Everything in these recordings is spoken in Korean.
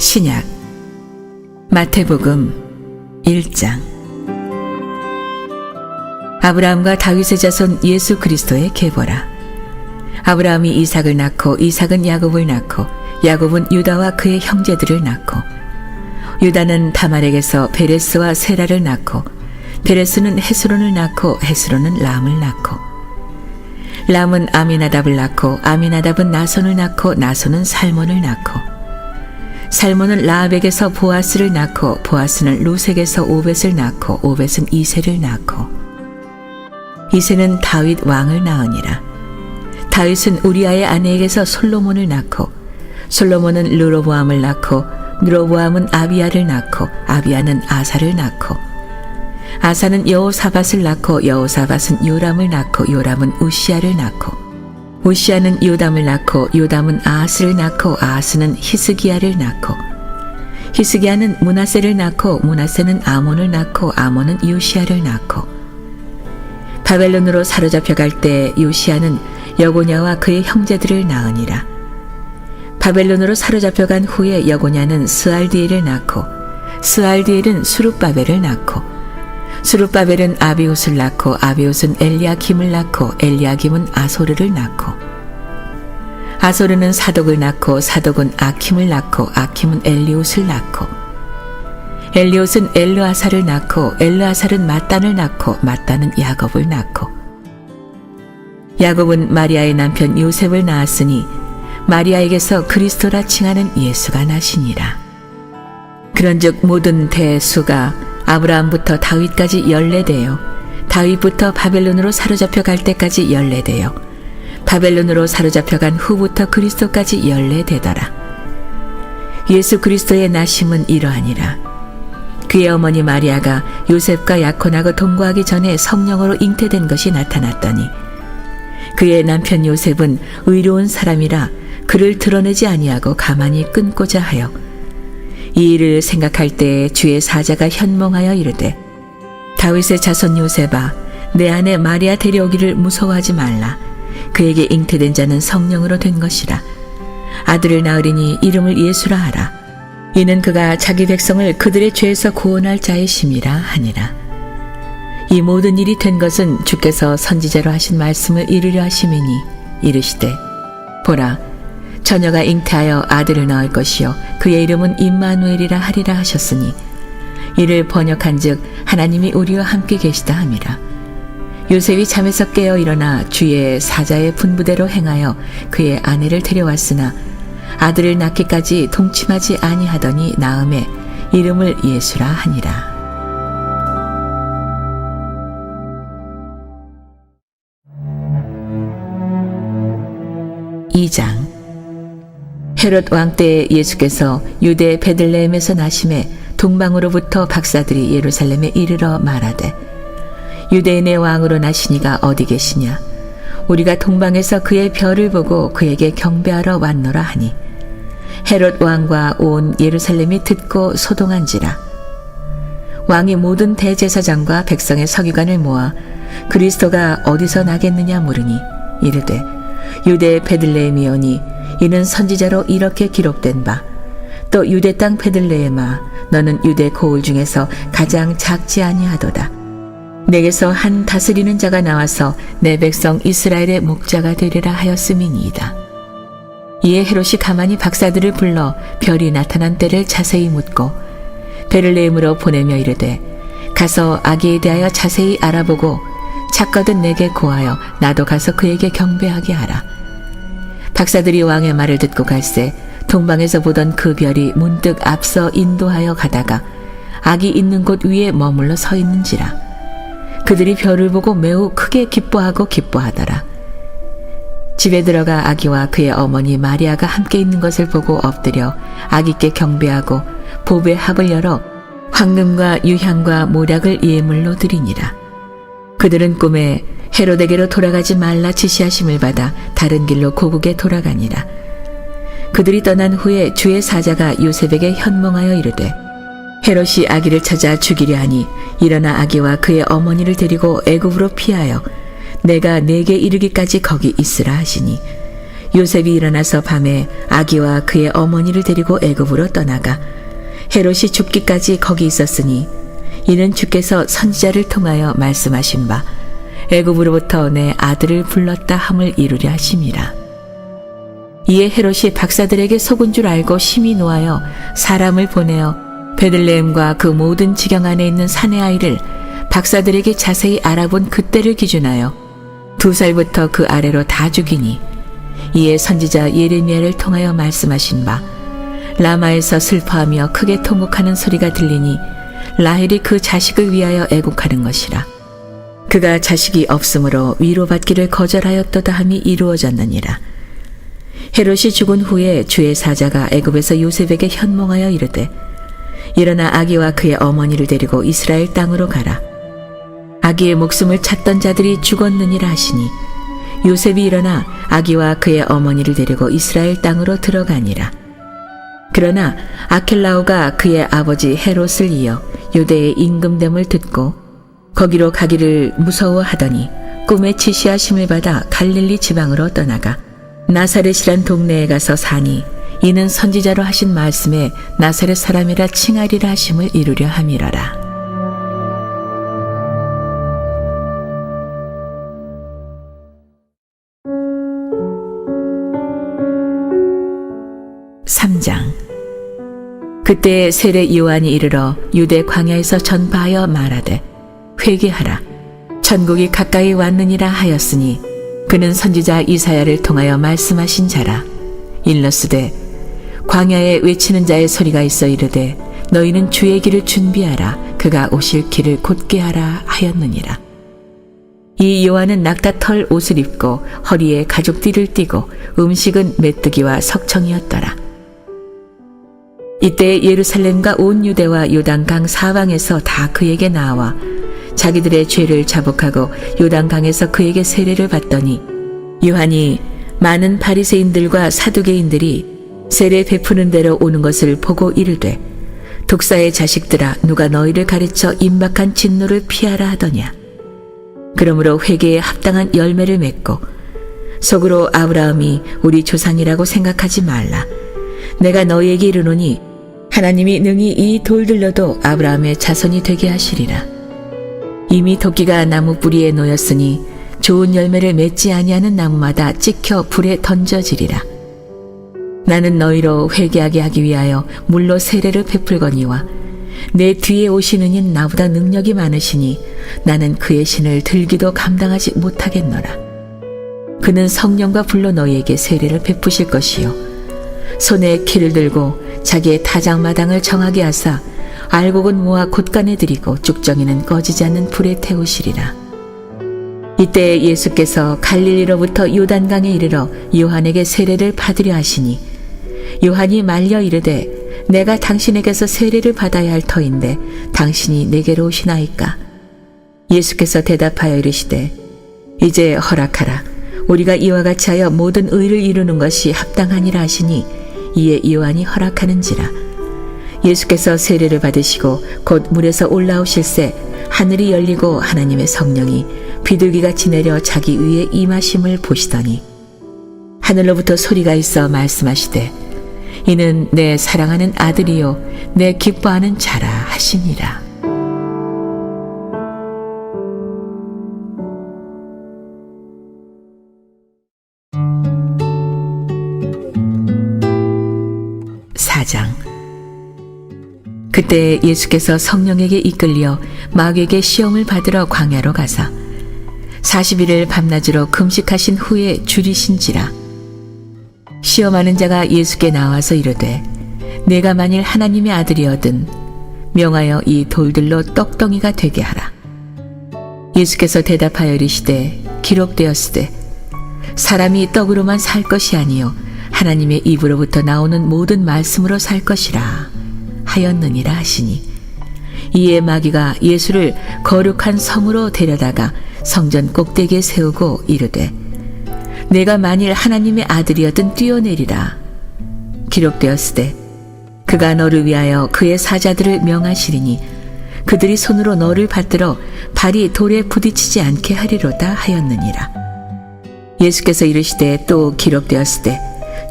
신약 마태복음 1장. 아브라함과 다윗의 자손 예수 그리스도의 계보라. 아브라함이 이삭을 낳고 이삭은 야곱을 낳고 야곱은 유다와 그의 형제들을 낳고 유다는 다말에게서 베레스와 세라를 낳고 베레스는 헤스론을 낳고 헤스론은 람을 낳고 람은 아미나답을 낳고 아미나답은 나손을 낳고 나손은 살몬을 낳고 살몬은 라합에게서 보아스를 낳고 보아스는 루색에서 오벳을 낳고 오벳은 이새를 낳고 이새는 다윗 왕을 낳으니라. 다윗은 우리아의 아내에게서 솔로몬을 낳고 솔로몬은 르로보암을 낳고 르로보암은 아비야를 낳고 아비야는 아사를 낳고 아사는 여호사밧을 낳고 여호사밧은 요람을 낳고 요람은 우시야를 낳고 우시야는 요담을 낳고 요담은 아하스를 낳고 아하스는 히스기야를 낳고 히스기야는 므낫세를 낳고 므낫세는 아몬을 낳고 아몬은 요시야를 낳고 바벨론으로 사로잡혀 갈 때 요시야는 여고냐와 그의 형제들을 낳으니라. 바벨론으로 사로잡혀 간 후에 여고냐는 스알디엘을 낳고 스알디엘은 수룹바벨을 낳고 수룹바벨은 아비옷을 낳고 아비옷은 엘리야김을 낳고 엘리야김은 아소르를 낳고 아소르는 사독을 낳고 사독은 아킴을 낳고 아킴은 엘리옷을 낳고 엘리옷은 엘르아사를 낳고 엘르아살은 mat단을 낳고 mat단은 야곱을 낳고 야곱은 마리아의 남편 요셉을 낳았으니 마리아에게서 그리스도라 칭하는 예수가 나시니라. 그런즉 모든 대수가 아브라함부터 다윗까지 14대요 다윗부터 바벨론으로 사로잡혀 갈 때까지 14대요 바벨론으로 사로잡혀 간 후부터 그리스도까지 14대더라. 예수 그리스도의 나심은 이러하니라. 그의 어머니 마리아가 요셉과 약혼하고 동거하기 전에 성령으로 잉태된 것이 나타났더니 그의 남편 요셉은 의로운 사람이라 그를 드러내지 아니하고 가만히 끊고자 하여 이 일을 생각할 때에 주의 사자가 현몽하여 이르되 다윗의 자손 요셉아 내 아내 마리아 데려오기를 무서워하지 말라. 그에게 잉태된 자는 성령으로 된 것이라. 아들을 낳으리니 이름을 예수라 하라. 이는 그가 자기 백성을 그들의 죄에서 구원할 자의 심이라 하니라. 이 모든 일이 된 것은 주께서 선지자로 하신 말씀을 이루려 하심이니 이르시되 보라 처녀가 잉태하여 아들을 낳을 것이요 그의 이름은 임마누엘이라 하리라 하셨으니 이를 번역한즉 하나님이 우리와 함께 계시다 함이라. 요셉이 잠에서 깨어 일어나 주의 사자의 분부대로 행하여 그의 아내를 데려왔으나 아들을 낳기까지 동침하지 아니하더니 낳음에 이름을 예수라 하니라. 헤롯 왕 때에 예수께서 유대 베들레헴에서 나심에 동방으로부터 박사들이 예루살렘에 이르러 말하되 유대인의 왕으로 나시니가 어디 계시냐 우리가 동방에서 그의 별을 보고 그에게 경배하러 왔노라 하니 헤롯 왕과 온 예루살렘이 듣고 소동한지라. 왕이 모든 대제사장과 백성의 서기관을 모아 그리스도가 어디서 나겠느냐 물으니 이르되 유대 베들레헴이오니 이는 선지자로 이렇게 기록된 바 또 유대 땅 베들레헴아 너는 유대 고을 중에서 가장 작지 아니하도다. 내게서 한 다스리는 자가 나와서 내 백성 이스라엘의 목자가 되리라 하였음이니이다. 이에 헤롯이 가만히 박사들을 불러 별이 나타난 때를 자세히 묻고 베들레헴으로 보내며 이르되 가서 아기에 대하여 자세히 알아보고 작거든 내게 고하여 나도 가서 그에게 경배하게 하라. 박사들이 왕의 말을 듣고 갈새 동방에서 보던 그 별이 문득 앞서 인도하여 가다가 아기 있는 곳 위에 머물러 서 있는지라. 그들이 별을 보고 매우 크게 기뻐하더라. 집에 들어가 아기와 그의 어머니 마리아가 함께 있는 것을 보고 엎드려 아기께 경배하고 보배 합을 열어 황금과 유향과 모략을 예물로 드리니라. 그들은 꿈에 헤롯에게로 돌아가지 말라 지시하심을 받아 다른 길로 고국에 돌아가니라. 그들이 떠난 후에 주의 사자가 요셉에게 현몽하여 이르되 헤롯이 아기를 찾아 죽이려 하니 일어나 아기와 그의 어머니를 데리고 애굽으로 피하여 내가 내게 이르기까지 거기 있으라 하시니 요셉이 일어나서 밤에 아기와 그의 어머니를 데리고 애굽으로 떠나가 헤롯이 죽기까지 거기 있었으니 이는 주께서 선지자를 통하여 말씀하신 바 애굽으로부터 내 아들을 불렀다 함을 이루려 하심이라. 이에 헤롯이 박사들에게 속은 줄 알고 심히 노하여 사람을 보내어 베들레헴과 그 모든 지경 안에 있는 사내 아이를 박사들에게 자세히 알아본 그때를 기준하여 2살부터 그 아래로 다 죽이니 이에 선지자 예레미야를 통하여 말씀하신 바 라마에서 슬퍼하며 크게 통곡하는 소리가 들리니 라헬이 그 자식을 위하여 애곡하는 것이라. 그가 자식이 없으므로 위로받기를 거절하였도다 함이 이루어졌느니라. 헤롯이 죽은 후에 주의 사자가 애굽에서 요셉에게 현몽하여 이르되 일어나 아기와 그의 어머니를 데리고 이스라엘 땅으로 가라. 아기의 목숨을 찾던 자들이 죽었느니라 하시니 요셉이 일어나 아기와 그의 어머니를 데리고 이스라엘 땅으로 들어가니라. 그러나 아켈라오가 그의 아버지 헤롯을 이어 유대의 임금됨을 듣고 거기로 가기를 무서워하더니 꿈에 지시하심을 받아 갈릴리 지방으로 떠나가 나사렛이란 동네에 가서 사니 이는 선지자로 하신 말씀에 나사렛 사람이라 칭하리라 하심을 이루려 함이라라. 그때 세례 요한이 이르러 유대 광야에서 전파하여 말하되 회개하라 천국이 가까이 왔느니라 하였으니 그는 선지자 이사야를 통하여 말씀하신 자라. 일러스되 광야에 외치는 자의 소리가 있어 이르되 너희는 주의 길을 준비하라 그가 오실 길을 곧게 하라 하였느니라. 이 요한은 낙타털 옷을 입고 허리에 가죽띠를 띠고 음식은 메뚜기와 석청이었더라. 이때 예루살렘과 온 유대와 요단강 사방에서 다 그에게 나와 자기들의 죄를 자복하고 요단강에서 그에게 세례를 받더니 요한이 많은 바리새인들과 사두개인들이 세례 베푸는 대로 오는 것을 보고 이르되 독사의 자식들아 누가 너희를 가르쳐 임박한 진노를 피하라 하더냐. 그러므로 회개에 합당한 열매를 맺고 속으로 아브라함이 우리 조상이라고 생각하지 말라. 내가 너희에게 이르노니 하나님이 능히 이 돌들로도 아브라함의 자손이 되게 하시리라. 이미 도끼가 나무 뿌리에 놓였으니 좋은 열매를 맺지 아니하는 나무마다 찍혀 불에 던져지리라. 나는 너희로 회개하게 하기 위하여 물로 세례를 베풀거니와 내 뒤에 오시는 이는 나보다 능력이 많으시니 나는 그의 신을 들기도 감당하지 못하겠노라. 그는 성령과 불로 너희에게 세례를 베푸실 것이요 손에 키를 들고 자기의 타작마당을 정하게 하사 알곡은 모아 곳간에 들이고 쭉정이는 꺼지지 않는 불에 태우시리라. 이때 예수께서 갈릴리로부터 요단강에 이르러 요한에게 세례를 받으려 하시니 요한이 말려 이르되 내가 당신에게서 세례를 받아야 할 터인데 당신이 내게로 오시나이까. 예수께서 대답하여 이르시되 이제 허락하라. 우리가 이와 같이 하여 모든 의를 이루는 것이 합당하니라 하시니 이에 요한이 허락하는지라. 예수께서 세례를 받으시고 곧 물에서 올라오실새 하늘이 열리고 하나님의 성령이 비둘기같이 내려 자기 위에 임하심을 보시더니 하늘로부터 소리가 있어 말씀하시되 이는 내 사랑하는 아들이요 내 기뻐하는 자라 하시니라. 그때 예수께서 성령에게 이끌려 마귀에게 시험을 받으러 광야로 가사 40일을 밤낮으로 금식하신 후에 줄이신지라. 시험하는 자가 예수께 나와서 이르되 내가 만일 하나님의 아들이거든 명하여 이 돌들로 떡덩이가 되게 하라. 예수께서 대답하여 이르시되 기록되었으되 사람이 떡으로만 살 것이 아니요 하나님의 입으로부터 나오는 모든 말씀으로 살 것이라 하였느니라 하시니 이에 마귀가 예수를 거룩한 성으로 데려다가 성전 꼭대기에 세우고 이르되 내가 만일 하나님의 아들이었든 뛰어내리라. 기록되었으되 그가 너를 위하여 그의 사자들을 명하시리니 그들이 손으로 너를 받들어 발이 돌에 부딪히지 않게 하리로다 하였느니라. 예수께서 이르시되 또 기록되었으되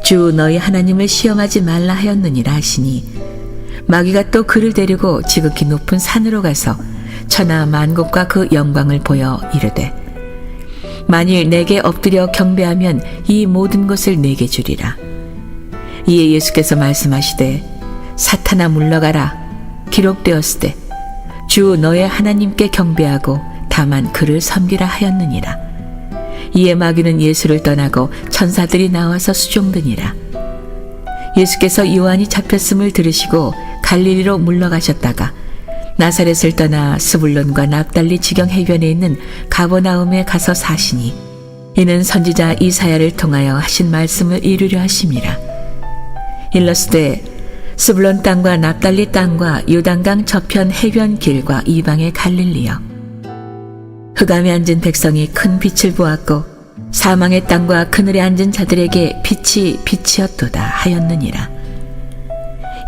주 너희 하나님을 시험하지 말라 하였느니라 하시니 마귀가 또 그를 데리고 지극히 높은 산으로 가서 천하 만국과 그 영광을 보여 이르되 만일 내게 엎드려 경배하면 이 모든 것을 내게 주리라. 이에 예수께서 말씀하시되 사탄아 물러가라. 기록되었으되 주 너의 하나님께 경배하고 다만 그를 섬기라 하였느니라. 이에 마귀는 예수를 떠나고 천사들이 나와서 수종드니라. 예수께서 요한이 잡혔음을 들으시고 갈릴리로 물러가셨다가 나사렛을 떠나 스불론과 납달리 지경 해변에 있는 가버나움에 가서 사시니 이는 선지자 이사야를 통하여 하신 말씀을 이루려 하심이라. 일러스되 스불론 땅과 납달리 땅과 요단강 저편 해변 길과 이방의 갈릴리여 흑암에 앉은 백성이 큰 빛을 보았고 사망의 땅과 그늘에 앉은 자들에게 빛이 빛이었도다 하였느니라.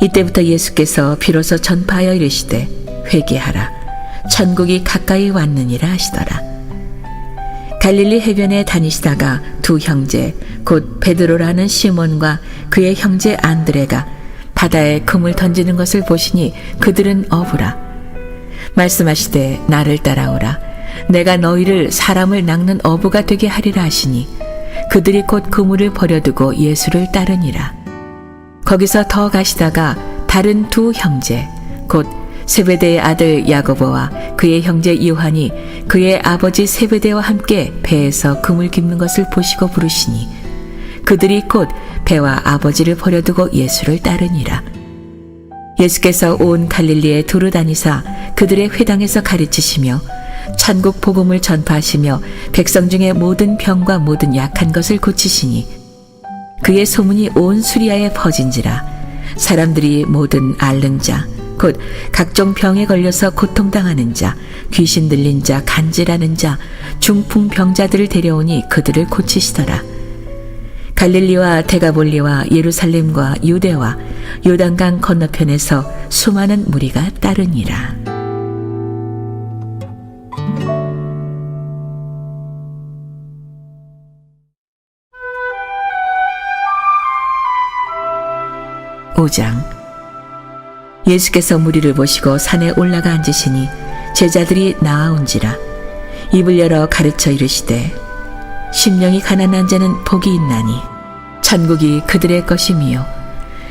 이때부터 예수께서 비로소 전파하여 이르시되 회개하라 천국이 가까이 왔느니라 하시더라. 갈릴리 해변에 다니시다가 두 형제 곧 베드로라는 시몬과 그의 형제 안드레가 바다에 금을 던지는 것을 보시니 그들은 어부라. 말씀하시되 나를 따라오라. 내가 너희를 사람을 낚는 어부가 되게 하리라 하시니 그들이 곧 그물을 버려두고 예수를 따르니라. 거기서 더 가시다가 다른 두 형제 곧 세베대의 아들 야고보와 그의 형제 요한이 그의 아버지 세베대와 함께 배에서 금을 깁는 것을 보시고 부르시니 그들이 곧 배와 아버지를 버려두고 예수를 따르니라. 예수께서 온 갈릴리에 두루 다니사 그들의 회당에서 가르치시며 천국 복음을 전파하시며 백성 중에 모든 병과 모든 약한 것을 고치시니 그의 소문이 온 수리아에 퍼진지라. 사람들이 모든 앓는 자 곧 각종 병에 걸려서 고통당하는 자, 귀신 들린 자, 간질하는 자, 중풍 병자들을 데려오니 그들을 고치시더라. 갈릴리와 데가볼리와 예루살렘과 유대와 요단강 건너편에서 수많은 무리가 따르니라. (5장) 예수께서 무리를 보시고 산에 올라가 앉으시니 제자들이 나아온지라. 입을 열어 가르쳐 이르시되 심령이 가난한 자는 복이 있나니 천국이 그들의 것이미요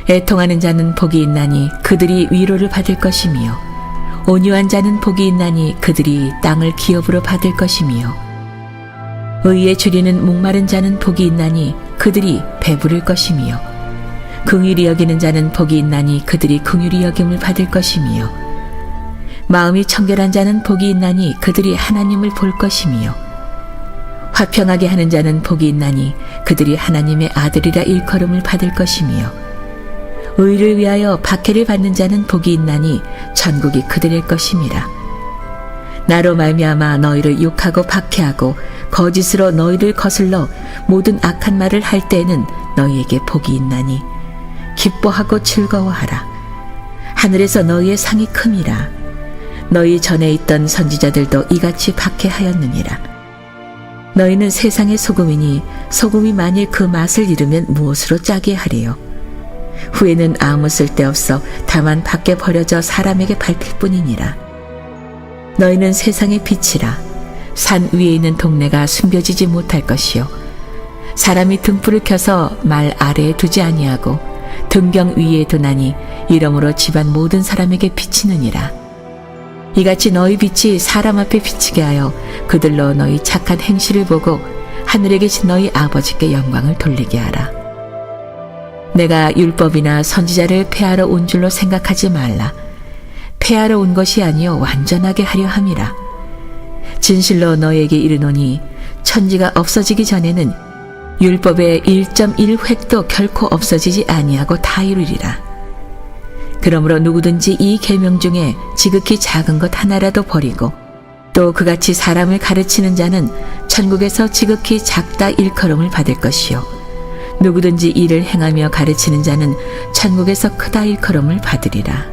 애통하는 자는 복이 있나니 그들이 위로를 받을 것이미요 온유한 자는 복이 있나니 그들이 땅을 기업으로 받을 것이미요 의에 줄이는 목마른 자는 복이 있나니 그들이 배부를 것이미요 긍휼히 여기는 자는 복이 있나니 그들이 긍휼히 여김을 받을 것이미요 마음이 청결한 자는 복이 있나니 그들이 하나님을 볼 것이미요 화평하게 하는 자는 복이 있나니 그들이 하나님의 아들이라 일컬음을 받을 것이미요 의를 위하여 박해를 받는 자는 복이 있나니 천국이 그들의 것임이라. 나로 말미암아 너희를 욕하고 박해하고 거짓으로 너희를 거슬러 모든 악한 말을 할 때에는 너희에게 복이 있나니 기뻐하고 즐거워하라. 하늘에서 너희의 상이 큼이라. 너희 전에 있던 선지자들도 이같이 박해하였느니라. 너희는 세상의 소금이니 소금이 만일 그 맛을 잃으면 무엇으로 짜게 하리요. 후에는 아무 쓸데없어 다만 밖에 버려져 사람에게 밟힐 뿐이니라. 너희는 세상의 빛이라. 산 위에 있는 동네가 숨겨지지 못할 것이요 사람이 등불을 켜서 말 아래에 두지 아니하고 등경 위에 두나니 이러므로 집안 모든 사람에게 비치느니라. 이같이 너희 빛이 사람 앞에 비치게 하여 그들로 너희 착한 행실을 보고 하늘에 계신 너희 아버지께 영광을 돌리게 하라. 내가 율법이나 선지자를 폐하러 온 줄로 생각하지 말라. 폐하러 온 것이 아니요 완전하게 하려 함이라. 진실로 너희에게 이르노니 천지가 없어지기 전에는 율법의 1.1획도 결코 없어지지 아니하고 다 이루리라. 그러므로 누구든지 이 계명 중에 지극히 작은 것 하나라도 버리고 또 그같이 사람을 가르치는 자는 천국에서 지극히 작다 일컬음을 받을 것이요 누구든지 이를 행하며 가르치는 자는 천국에서 크다 일컬음을 받으리라.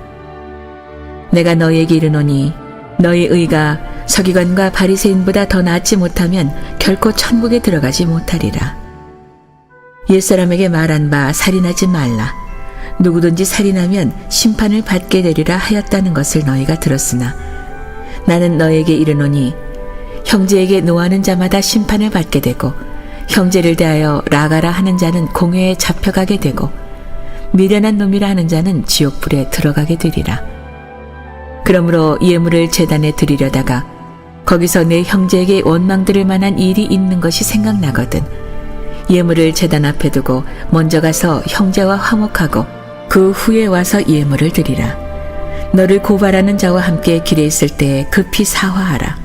내가 너희에게 이르노니 너희 의가 서기관과 바리새인보다 더 낫지 못하면 결코 천국에 들어가지 못하리라. 옛사람에게 말한 바 살인하지 말라. 누구든지 살인하면 심판을 받게 되리라 하였다는 것을 너희가 들었으나 나는 너희에게 이르노니 형제에게 노하는 자마다 심판을 받게 되고 형제를 대하여 라가라 하는 자는 공회에 잡혀가게 되고 미련한 놈이라 하는 자는 지옥불에 들어가게 되리라. 그러므로 예물을 제단에 드리려다가 거기서 내 형제에게 원망 들을 만한 일이 있는 것이 생각나거든 예물을 제단 앞에 두고 먼저 가서 형제와 화목하고 그 후에 와서 예물을 드리라. 너를 고발하는 자와 함께 길에 있을 때에 급히 사화하라.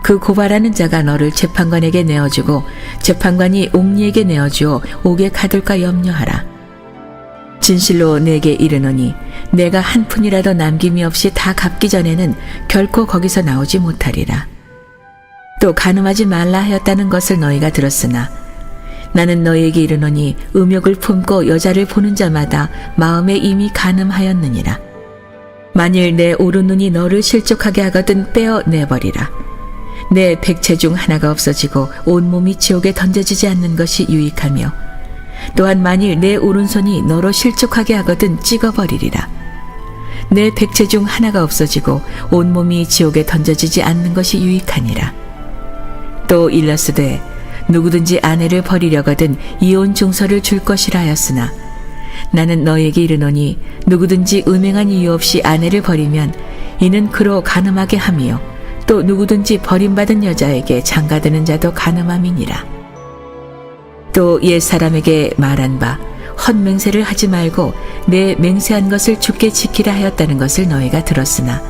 그 고발하는 자가 너를 재판관에게 내어주고 재판관이 옥리에게 내어주어 옥에 가둘까 염려하라. 진실로 내게 이르노니 내가 한 푼이라도 남김이 없이 다 갚기 전에는 결코 거기서 나오지 못하리라. 또 간음하지 말라 하였다는 것을 너희가 들었으나 나는 너희에게 이르노니 음욕을 품고 여자를 보는 자마다 마음에 이미 간음하였느니라. 만일 내 오른눈이 너를 실족하게 하거든 빼어 내버리라. 내 백체 중 하나가 없어지고 온몸이 지옥에 던져지지 않는 것이 유익하며 또한 만일 내 오른손이 너로 실족하게 하거든 찍어버리리라. 내 백체 중 하나가 없어지고 온몸이 지옥에 던져지지 않는 것이 유익하니라. 또 일러스되 누구든지 아내를 버리려거든 이혼 증서를 줄 것이라 하였으나 나는 너에게 이르노니 누구든지 음행한 이유 없이 아내를 버리면 이는 그로 간음하게 함이요 또 누구든지 버림받은 여자에게 장가드는 자도 간음함이니라. 또 옛사람에게 말한 바 헛맹세를 하지 말고 내 맹세한 것을 주께 지키라 하였다는 것을 너희가 들었으나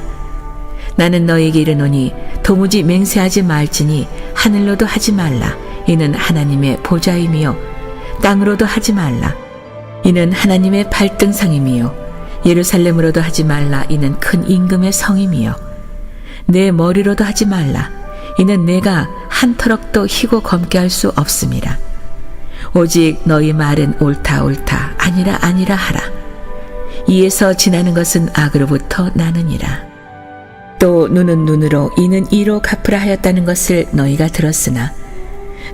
나는 너희에게 이르노니 도무지 맹세하지 말지니 하늘로도 하지 말라. 이는 하나님의 보좌임이요 땅으로도 하지 말라. 이는 하나님의 발등상임이요 예루살렘으로도 하지 말라. 이는 큰 임금의 성임이요 내 머리로도 하지 말라. 이는 내가 한 터럭도 희고 검게 할 수 없음이라. 오직 너희 말은 옳다 옳다 아니라 아니라 하라. 이에서 지나는 것은 악으로부터 나느니라. 또 눈은 눈으로 이는 이로 갚으라 하였다는 것을 너희가 들었으나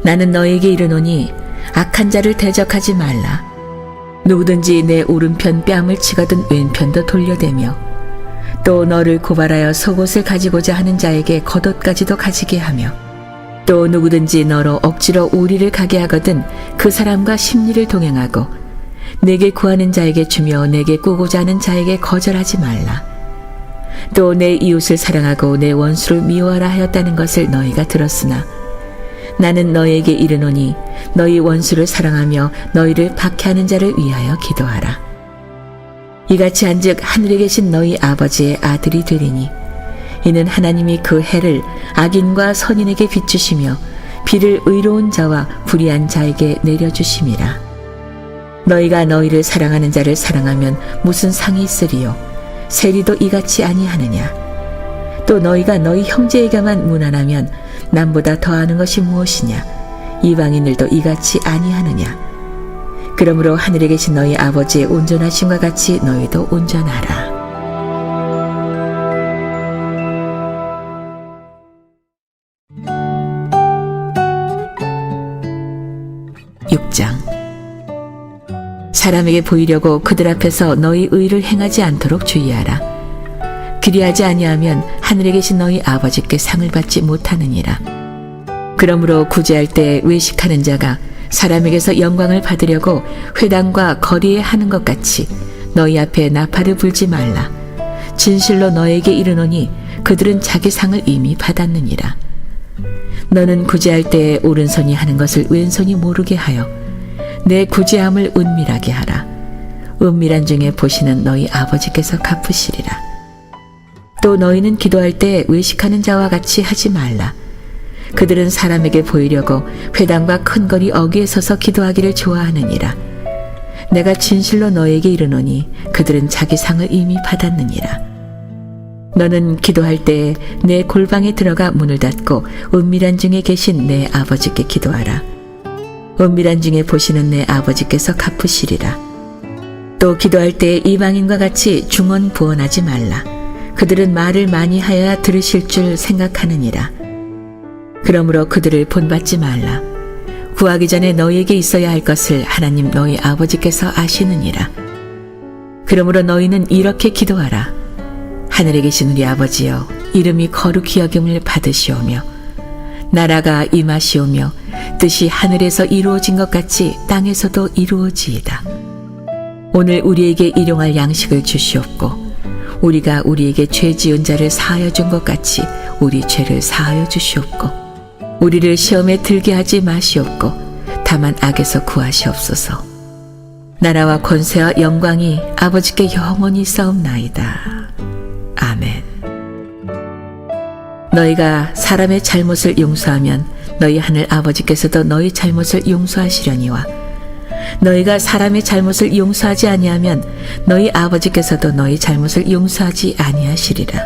나는 너희에게 이르노니 악한 자를 대적하지 말라. 누구든지 내 오른편 뺨을 치거든 왼편도 돌려대며 또 너를 고발하여 속옷을 가지고자 하는 자에게 겉옷까지도 가지게 하며 또 누구든지 너로 억지로 우리를 가게 하거든 그 사람과 심리를 동행하고 내게 구하는 자에게 주며 내게 꾸고자 하는 자에게 거절하지 말라. 또 내 이웃을 사랑하고 내 원수를 미워하라 하였다는 것을 너희가 들었으나 나는 너희에게 이르노니 너희 원수를 사랑하며 너희를 박해하는 자를 위하여 기도하라. 이같이 한즉 하늘에 계신 너희 아버지의 아들이 되리니 이는 하나님이 그 해를 악인과 선인에게 비추시며 비를 의로운 자와 불의한 자에게 내려주심이라. 너희가 너희를 사랑하는 자를 사랑하면 무슨 상이 있으리요 세리도 이같이 아니하느냐. 또 너희가 너희 형제에게만 무난하면 남보다 더하는 것이 무엇이냐. 이방인들도 이같이 아니하느냐. 그러므로 하늘에 계신 너희 아버지의 온전하심과 같이 너희도 온전하라. 사람에게 보이려고 그들 앞에서 너희 의를 행하지 않도록 주의하라. 그리하지 아니하면 하늘에 계신 너희 아버지께 상을 받지 못하느니라. 그러므로 구제할 때 외식하는 자가 사람에게서 영광을 받으려고 회당과 거리에 하는 것 같이 너희 앞에 나팔을 불지 말라. 진실로 너에게 이르노니 그들은 자기 상을 이미 받았느니라. 너는 구제할 때에 오른손이 하는 것을 왼손이 모르게 하여 내 구제함을 은밀하게 하라. 은밀한 중에 보시는 너희 아버지께서 갚으시리라. 또 너희는 기도할 때 외식하는 자와 같이 하지 말라. 그들은 사람에게 보이려고 회당과 큰 거리 어귀에 서서 기도하기를 좋아하느니라. 내가 진실로 너에게 이르노니 그들은 자기 상을 이미 받았느니라. 너는 기도할 때에 내 골방에 들어가 문을 닫고 은밀한 중에 계신 내 아버지께 기도하라. 은밀한 중에 보시는 내 아버지께서 갚으시리라. 또 기도할 때에 이방인과 같이 중언부언하지 말라. 그들은 말을 많이 하여야 들으실 줄 생각하느니라. 그러므로 그들을 본받지 말라. 구하기 전에 너희에게 있어야 할 것을 하나님 너희 아버지께서 아시느니라. 그러므로 너희는 이렇게 기도하라. 하늘에 계신 우리 아버지여, 이름이 거룩히 여김을 받으시오며 나라가 임하시오며 뜻이 하늘에서 이루어진 것 같이 땅에서도 이루어지이다. 오늘 우리에게 일용할 양식을 주시옵고 우리가 우리에게 죄 지은 자를 사하여 준 것 같이 우리 죄를 사하여 주시옵고 우리를 시험에 들게 하지 마시옵고 다만 악에서 구하시옵소서. 나라와 권세와 영광이 아버지께 영원히 싸움나이다. 아멘. 너희가 사람의 잘못을 용서하면 너희 하늘 아버지께서도 너희 잘못을 용서하시려니와 너희가 사람의 잘못을 용서하지 아니하면 너희 아버지께서도 너희 잘못을 용서하지 아니하시리라.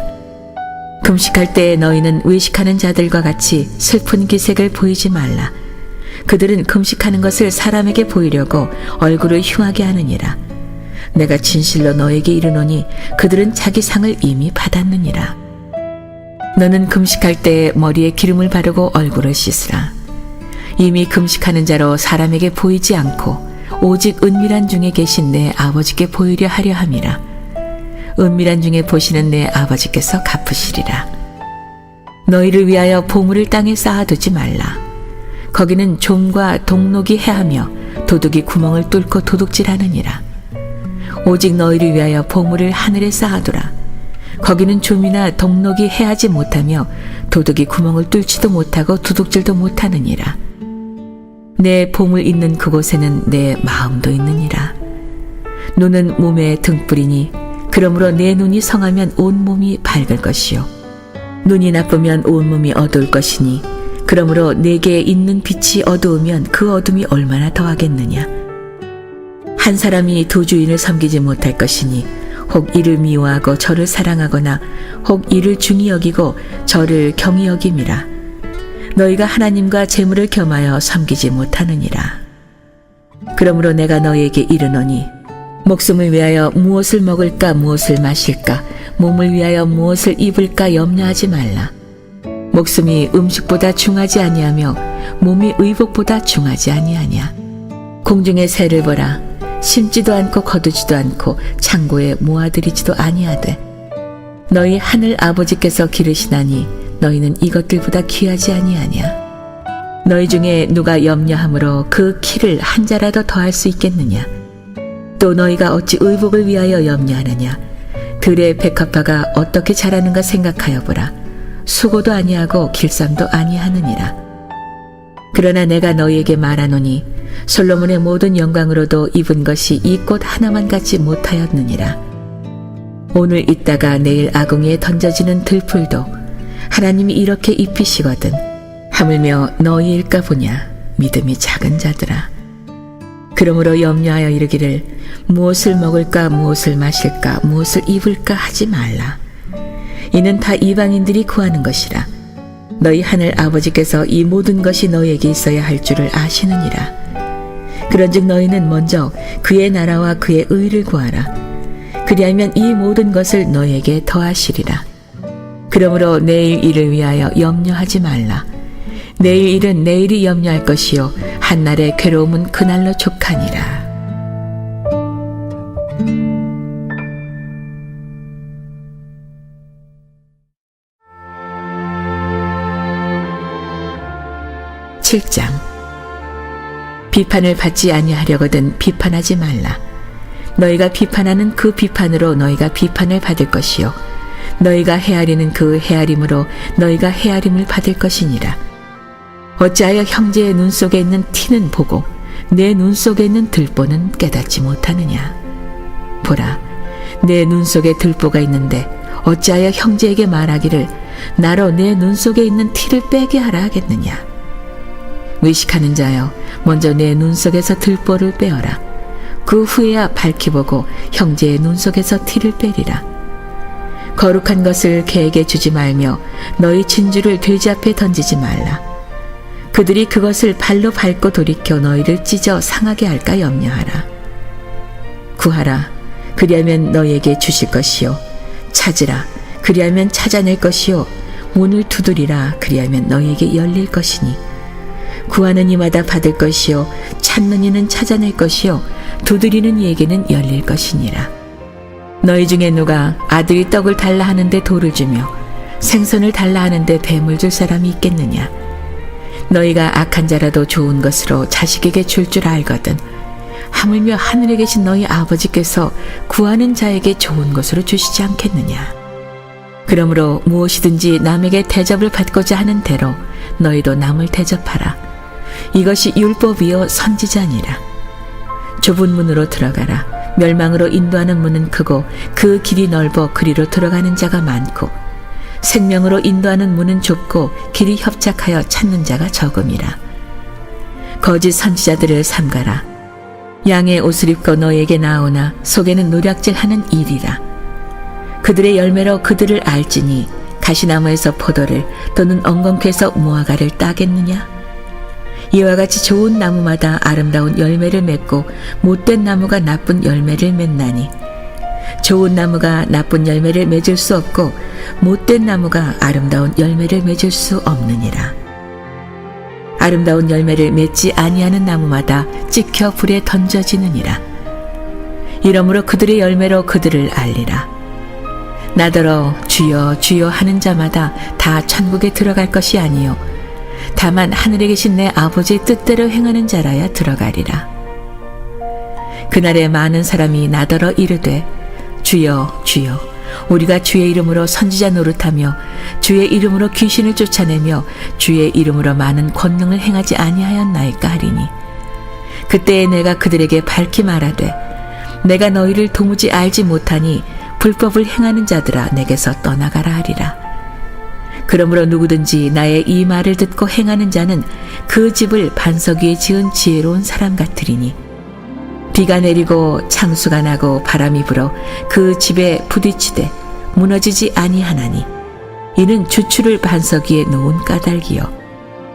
금식할 때에 너희는 외식하는 자들과 같이 슬픈 기색을 보이지 말라. 그들은 금식하는 것을 사람에게 보이려고 얼굴을 흉하게 하느니라. 내가 진실로 너에게 이르노니 그들은 자기 상을 이미 받았느니라. 너는 금식할 때에 머리에 기름을 바르고 얼굴을 씻으라. 이미 금식하는 자로 사람에게 보이지 않고 오직 은밀한 중에 계신 내 아버지께 보이려 하려 함이라. 은밀한 중에 보시는 내 아버지께서 갚으시리라. 너희를 위하여 보물을 땅에 쌓아두지 말라. 거기는 좀과 동록이 해하며 도둑이 구멍을 뚫고 도둑질하느니라. 오직 너희를 위하여 보물을 하늘에 쌓아두라. 거기는 좀이나 동록이 해하지 못하며 도둑이 구멍을 뚫지도 못하고 도둑질도 못하느니라. 내 보물 있는 그곳에는 내 마음도 있느니라. 눈은 몸의 등불이니 그러므로 내 눈이 성하면 온몸이 밝을 것이요 눈이 나쁘면 온몸이 어두울 것이니 그러므로 내게 있는 빛이 어두우면 그 어둠이 얼마나 더하겠느냐. 한 사람이 두 주인을 섬기지 못할 것이니 혹 이를 미워하고 저를 사랑하거나 혹 이를 중히 여기고 저를 경히 여김이라. 너희가 하나님과 재물을 겸하여 섬기지 못하느니라. 그러므로 내가 너희에게 이르노니 목숨을 위하여 무엇을 먹을까 무엇을 마실까 몸을 위하여 무엇을 입을까 염려하지 말라. 목숨이 음식보다 중하지 아니하며 몸이 의복보다 중하지 아니하냐. 공중의 새를 보라. 심지도 않고 거두지도 않고 창고에 모아들이지도 아니하되 너희 하늘 아버지께서 기르시나니 너희는 이것들보다 귀하지 아니하냐. 너희 중에 누가 염려함으로 그 키를 한 자라도 더할 수 있겠느냐. 또 너희가 어찌 의복을 위하여 염려하느냐. 들의 백합화가 어떻게 자라는가 생각하여 보라. 수고도 아니하고 길쌈도 아니하느니라. 그러나 내가 너희에게 말하노니 솔로몬의 모든 영광으로도 입은 것이 이 꽃 하나만 갖지 못하였느니라. 오늘 있다가 내일 아궁이에 던져지는 들풀도 하나님이 이렇게 입히시거든 하물며 너희일까 보냐. 믿음이 작은 자들아. 그러므로 염려하여 이르기를 무엇을 먹을까 무엇을 마실까 무엇을 입을까 하지 말라. 이는 다 이방인들이 구하는 것이라. 너희 하늘 아버지께서 이 모든 것이 너희에게 있어야 할 줄을 아시느니라. 그런즉 너희는 먼저 그의 나라와 그의 의를 구하라. 그리하면 이 모든 것을 너희에게 더하시리라. 그러므로 내일 일을 위하여 염려하지 말라. 내일 일은 내일이 염려할 것이요 한날의 괴로움은 그날로 족하니라. (7장) 비판을 받지 아니하려거든 비판하지 말라. 너희가 비판하는 그 비판으로 너희가 비판을 받을 것이요 너희가 헤아리는 그 헤아림으로 너희가 헤아림을 받을 것이니라. 어찌하여 형제의 눈 속에 있는 티는 보고 내 눈 속에 있는 들보는 깨닫지 못하느냐. 보라, 내 눈 속에 들보가 있는데 어찌하여 형제에게 말하기를 나로 내 눈 속에 있는 티를 빼게 하라 하겠느냐. 의식하는 자여, 먼저 내 눈 속에서 들보를 빼어라. 그 후에야 밝히 보고 형제의 눈 속에서 티를 빼리라. 거룩한 것을 개에게 주지 말며 너희 진주를 돼지 앞에 던지지 말라. 그들이 그것을 발로 밟고 돌이켜 너희를 찢어 상하게 할까 염려하라. 구하라. 그리하면 너희에게 주실 것이요 찾으라. 그리하면 찾아낼 것이요 문을 두드리라 그리하면 너희에게 열릴 것이니 구하는 이마다 받을 것이요 찾는 이는 찾아낼 것이요 두드리는 이에게는 열릴 것이니라. 너희 중에 누가 아들이 떡을 달라 하는데 돌을 주며 생선을 달라 하는데 뱀을 줄 사람이 있겠느냐. 너희가 악한 자라도 좋은 것으로 자식에게 줄 줄 알거든 하물며 하늘에 계신 너희 아버지께서 구하는 자에게 좋은 것으로 주시지 않겠느냐. 그러므로 무엇이든지 남에게 대접을 받고자 하는 대로 너희도 남을 대접하라. 이것이 율법이요 선지자니라. 좁은 문으로 들어가라. 멸망으로 인도하는 문은 크고 그 길이 넓어 그리로 들어가는 자가 많고 생명으로 인도하는 문은 좁고 길이 협착하여 찾는 자가 적음이라. 거짓 선지자들을 삼가라. 양의 옷을 입고 너에게 나오나 속에는 노략질하는 일이라. 그들의 열매로 그들을 알지니 가시나무에서 포도를 또는 엉겅퀴에서 무화과를 따겠느냐. 이와 같이 좋은 나무마다 아름다운 열매를 맺고 못된 나무가 나쁜 열매를 맺나니 좋은 나무가 나쁜 열매를 맺을 수 없고 못된 나무가 아름다운 열매를 맺을 수 없느니라. 아름다운 열매를 맺지 아니하는 나무마다 찍혀 불에 던져지느니라. 이러므로 그들의 열매로 그들을 알리라. 나더러 주여 주여 하는 자마다 다 천국에 들어갈 것이 아니요 다만 하늘에 계신 내 아버지의 뜻대로 행하는 자라야 들어가리라. 그날에 많은 사람이 나더러 이르되 주여 주여 우리가 주의 이름으로 선지자 노릇하며 주의 이름으로 귀신을 쫓아내며 주의 이름으로 많은 권능을 행하지 아니하였나이까 하리니 그때에 내가 그들에게 밝히 말하되 내가 너희를 도무지 알지 못하니 불법을 행하는 자들아 내게서 떠나가라 하리라. 그러므로 누구든지 나의 이 말을 듣고 행하는 자는 그 집을 반석 위에 지은 지혜로운 사람 같으리니 비가 내리고 창수가 나고 바람이 불어 그 집에 부딪히되 무너지지 아니하나니 이는 주추를 반석 위에 놓은 까닭이요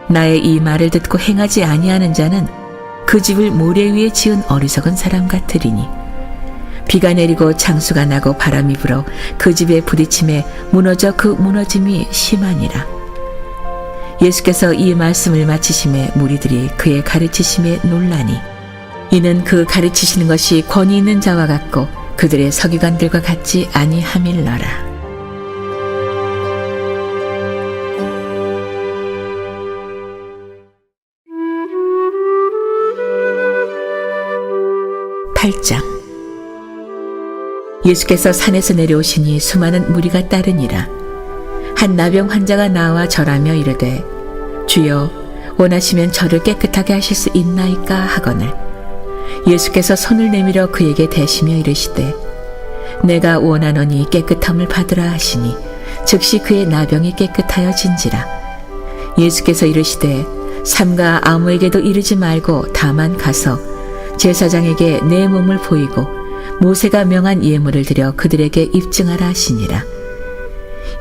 나의 이 말을 듣고 행하지 아니하는 자는 그 집을 모래 위에 지은 어리석은 사람 같으리니 비가 내리고 창수가 나고 바람이 불어 그 집에 부딪힘에 무너져 그 무너짐이 심하니라. 예수께서 이 말씀을 마치심에 무리들이 그의 가르치심에 놀라니 이는 그 가르치시는 것이 권위 있는 자와 같고 그들의 서기관들과 같지 아니함일러라. 예수께서 산에서 내려오시니 수많은 무리가 따르니라. 한 나병 환자가 나와 절하며 이르되 주여 원하시면 저를 깨끗하게 하실 수 있나이까 하거늘 예수께서 손을 내밀어 그에게 대시며 이르시되 내가 원하노니 깨끗함을 받으라 하시니 즉시 그의 나병이 깨끗하여진지라. 예수께서 이르시되 삼가 아무에게도 이르지 말고 다만 가서 제사장에게 내 몸을 보이고 모세가 명한 예물을 드려 그들에게 입증하라 하시니라.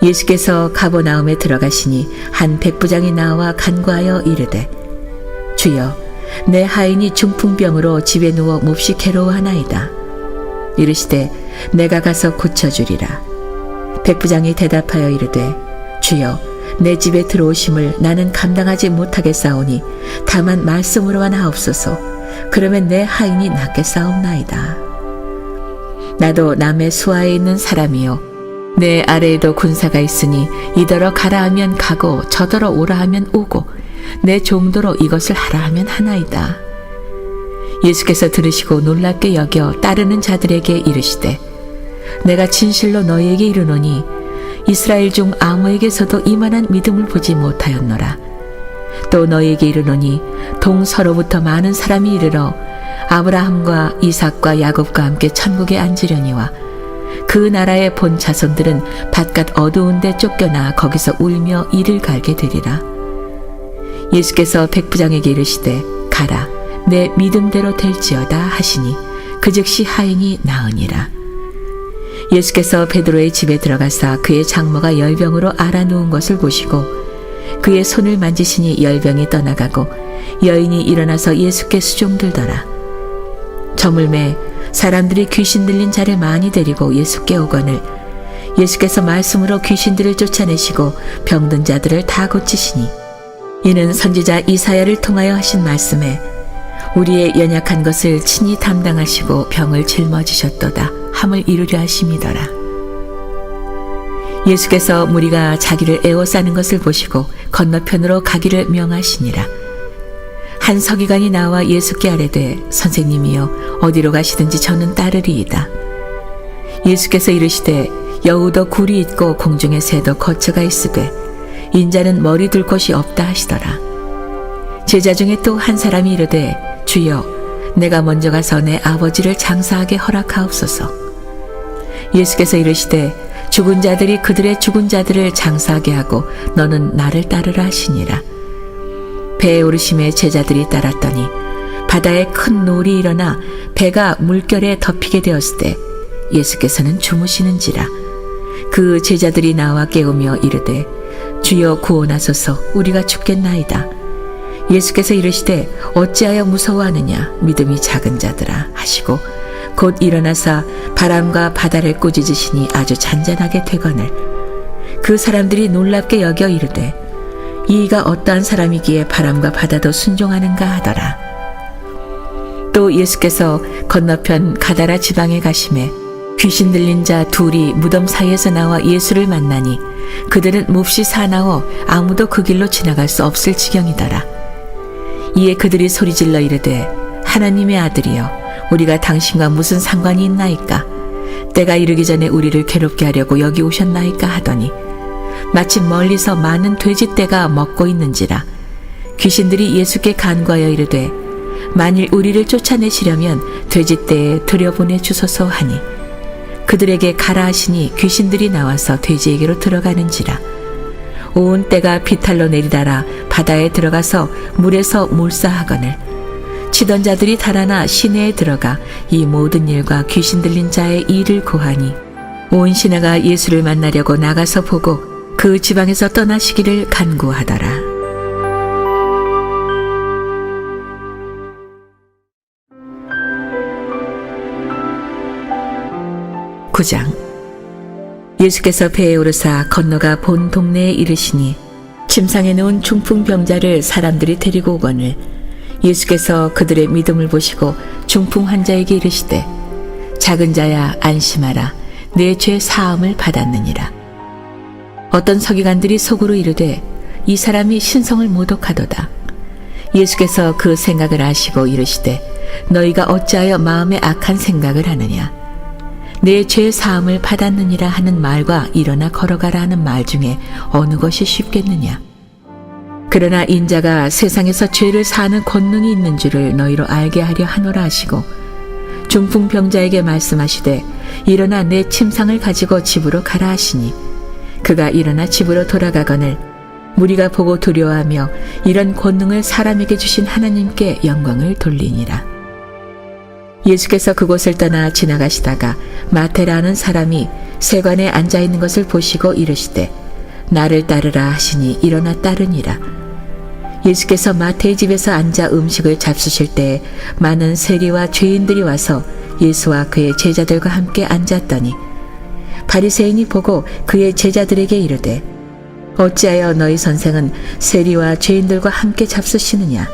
예수께서 가버나움에 들어가시니 한 백부장이 나와 간구하여 이르되 주여 내 하인이 중풍병으로 집에 누워 몹시 괴로워하나이다. 이르시되 내가 가서 고쳐주리라. 백부장이 대답하여 이르되 주여 내 집에 들어오심을 나는 감당하지 못하겠사오니 다만 말씀으로만 하옵소서. 그러면 내 하인이 낫겠사옵나이다. 나도 남의 수하에 있는 사람이요 내 아래에도 군사가 있으니 이더러 가라 하면 가고 저더러 오라 하면 오고 내 종도로 이것을 하라 하면 하나이다. 예수께서 들으시고 놀랍게 여겨 따르는 자들에게 이르시되 내가 진실로 너희에게 이르노니 이스라엘 중 아무에게서도 이만한 믿음을 보지 못하였노라. 또 너희에게 이르노니 동서로부터 많은 사람이 이르러 아브라함과 이삭과 야곱과 함께 천국에 앉으려니와 그 나라의 본 자손들은 바깥 어두운 데 쫓겨나 거기서 울며 이를 갈게 되리라. 예수께서 백부장에게 이르시되 가라 내 믿음대로 될지어다 하시니 그 즉시 하인이 나으니라. 예수께서 베드로의 집에 들어가사 그의 장모가 열병으로 앓아 누운 것을 보시고 그의 손을 만지시니 열병이 떠나가고 여인이 일어나서 예수께 수종들더라. 저물매 사람들이 귀신 들린 자를 많이 데리고 예수께 오거늘 예수께서 말씀으로 귀신들을 쫓아내시고 병든 자들을 다 고치시니 이는 선지자 이사야를 통하여 하신 말씀에 우리의 연약한 것을 친히 담당하시고 병을 짊어지셨도다 함을 이루려 하심이더라. 예수께서 무리가 자기를 에워싸는 것을 보시고 건너편으로 가기를 명하시니라. 한 서기관이 나와 예수께 아뢰되 선생님이여 어디로 가시든지 저는 따르리이다. 예수께서 이르시되 여우도 굴이 있고 공중의 새도 거처가 있으되 인자는 머리 둘 곳이 없다 하시더라. 제자 중에 또 한 사람이 이르되 주여 내가 먼저 가서 내 아버지를 장사하게 허락하옵소서. 예수께서 이르시되 죽은 자들이 그들의 죽은 자들을 장사하게 하고 너는 나를 따르라 하시니라. 배에 오르심에 제자들이 따랐더니 바다에 큰 노을이 일어나 배가 물결에 덮이게 되었을 때 예수께서는 주무시는지라. 그 제자들이 나와 깨우며 이르되 주여 구원하소서 우리가 죽겠나이다. 예수께서 이르시되 어찌하여 무서워하느냐 믿음이 작은 자들아 하시고 곧 일어나사 바람과 바다를 꾸짖으시니 아주 잔잔하게 되거늘 그 사람들이 놀랍게 여겨 이르되 이가 어떠한 사람이기에 바람과 바다도 순종하는가 하더라. 또 예수께서 건너편 가다라 지방에 가심에 귀신 들린 자 둘이 무덤 사이에서 나와 예수를 만나니 그들은 몹시 사나워 아무도 그 길로 지나갈 수 없을 지경이더라. 이에 그들이 소리질러 이르되 하나님의 아들이여 우리가 당신과 무슨 상관이 있나이까? 때가 이르기 전에 우리를 괴롭게 하려고 여기 오셨나이까 하더니 마침 멀리서 많은 돼지떼가 먹고 있는지라. 귀신들이 예수께 간구하여 이르되 만일 우리를 쫓아내시려면 돼지떼에 들여보내 주소서 하니 그들에게 가라 하시니 귀신들이 나와서 돼지에게로 들어가는지라. 온 때가 비탈로 내리다라 바다에 들어가서 물에서 몰사하거늘 치던 자들이 달아나 시내에 들어가 이 모든 일과 귀신 들린 자의 일을 고하니 온 시내가 예수를 만나려고 나가서 보고 그 지방에서 떠나시기를 간구하더라. 구장. 예수께서 배에 오르사 건너가 본 동네에 이르시니 침상에 누운 중풍병자를 사람들이 데리고 오거늘 예수께서 그들의 믿음을 보시고 중풍 환자에게 이르시되 작은 자야 안심하라 내 죄 사함을 받았느니라. 어떤 서기관들이 속으로 이르되 이 사람이 신성을 모독하도다. 예수께서 그 생각을 아시고 이르시되 너희가 어찌하여 마음에 악한 생각을 하느냐. 내 죄 사함을 받았느니라 하는 말과 일어나 걸어가라 하는 말 중에 어느 것이 쉽겠느냐. 그러나 인자가 세상에서 죄를 사하는 권능이 있는 줄을 너희로 알게 하려 하노라 하시고 중풍병자에게 말씀하시되 일어나 내 침상을 가지고 집으로 가라 하시니 그가 일어나 집으로 돌아가거늘 무리가 보고 두려워하며 이런 권능을 사람에게 주신 하나님께 영광을 돌리니라. 예수께서 그곳을 떠나 지나가시다가 마태라는 사람이 세관에 앉아있는 것을 보시고 이르시되 나를 따르라 하시니 일어나 따르니라. 예수께서 마태의 집에서 앉아 음식을 잡수실 때에 많은 세리와 죄인들이 와서 예수와 그의 제자들과 함께 앉았더니 바리새인이 보고 그의 제자들에게 이르되 어찌하여 너희 선생은 세리와 죄인들과 함께 잡수시느냐.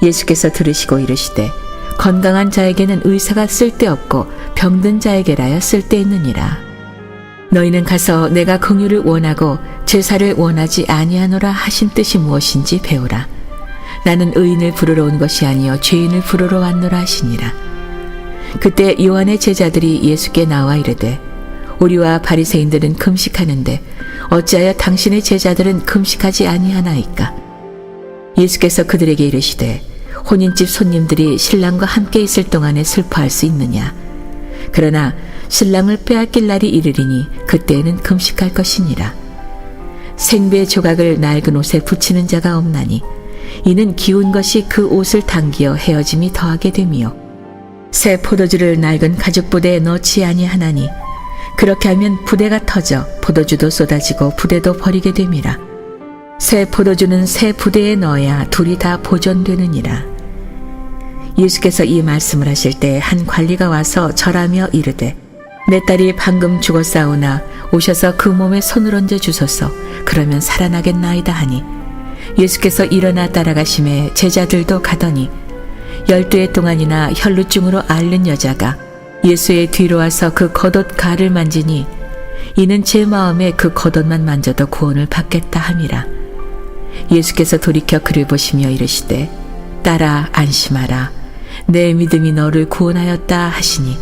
예수께서 들으시고 이르시되 건강한 자에게는 의사가 쓸데없고 병든 자에게라야 쓸데있느니라. 너희는 가서 내가 긍휼을 원하고 제사를 원하지 아니하노라 하신 뜻이 무엇인지 배우라. 나는 의인을 부르러 온 것이 아니요 죄인을 부르러 왔노라 하시니라. 그때 요한의 제자들이 예수께 나와 이르되 우리와 바리새인들은 금식하는데 어찌하여 당신의 제자들은 금식하지 아니하나이까. 예수께서 그들에게 이르시되 혼인집 손님들이 신랑과 함께 있을 동안에 슬퍼할 수 있느냐. 그러나 신랑을 빼앗길 날이 이르리니 그때에는 금식할 것이니라. 생배 조각을 낡은 옷에 붙이는 자가 없나니 이는 기운 것이 그 옷을 당기어 헤어짐이 더하게 되며 새 포도주를 낡은 가죽 부대에 넣지 아니하나니 그렇게 하면 부대가 터져 포도주도 쏟아지고 부대도 버리게 됨이라. 새 포도주는 새 부대에 넣어야 둘이 다 보존되느니라. 예수께서 이 말씀을 하실 때 한 관리가 와서 절하며 이르되 내 딸이 방금 죽었사오나 오셔서 그 몸에 손을 얹어 주소서. 그러면 살아나겠나이다 하니 예수께서 일어나 따라가심에 제자들도 가더니 12해 동안이나 혈루증으로 앓는 여자가 예수의 뒤로 와서 그 겉옷 가를 만지니 이는 제 마음에 그 겉옷만 만져도 구원을 받겠다 함이라. 예수께서 돌이켜 그를 보시며 이르시되 딸아 안심하라. 내 믿음이 너를 구원하였다 하시니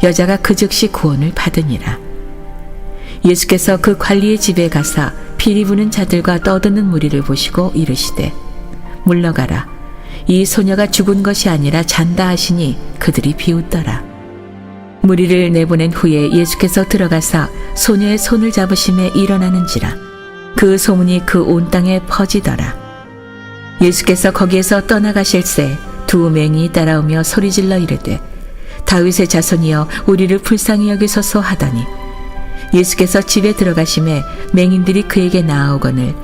여자가 그 즉시 구원을 받으니라. 예수께서 그 관리의 집에 가사 피리 부는 자들과 떠드는 무리를 보시고 이르시되 물러가라. 이 소녀가 죽은 것이 아니라 잔다 하시니 그들이 비웃더라. 무리를 내보낸 후에 예수께서 들어가사 소녀의 손을 잡으심에 일어나는지라. 그 소문이 그 온 땅에 퍼지더라. 예수께서 거기에서 떠나가실새 두 맹인이 따라오며 소리질러 이르되 다윗의 자손이여 우리를 불쌍히 여기소서 하더니 예수께서 집에 들어가심에 맹인들이 그에게 나아오거늘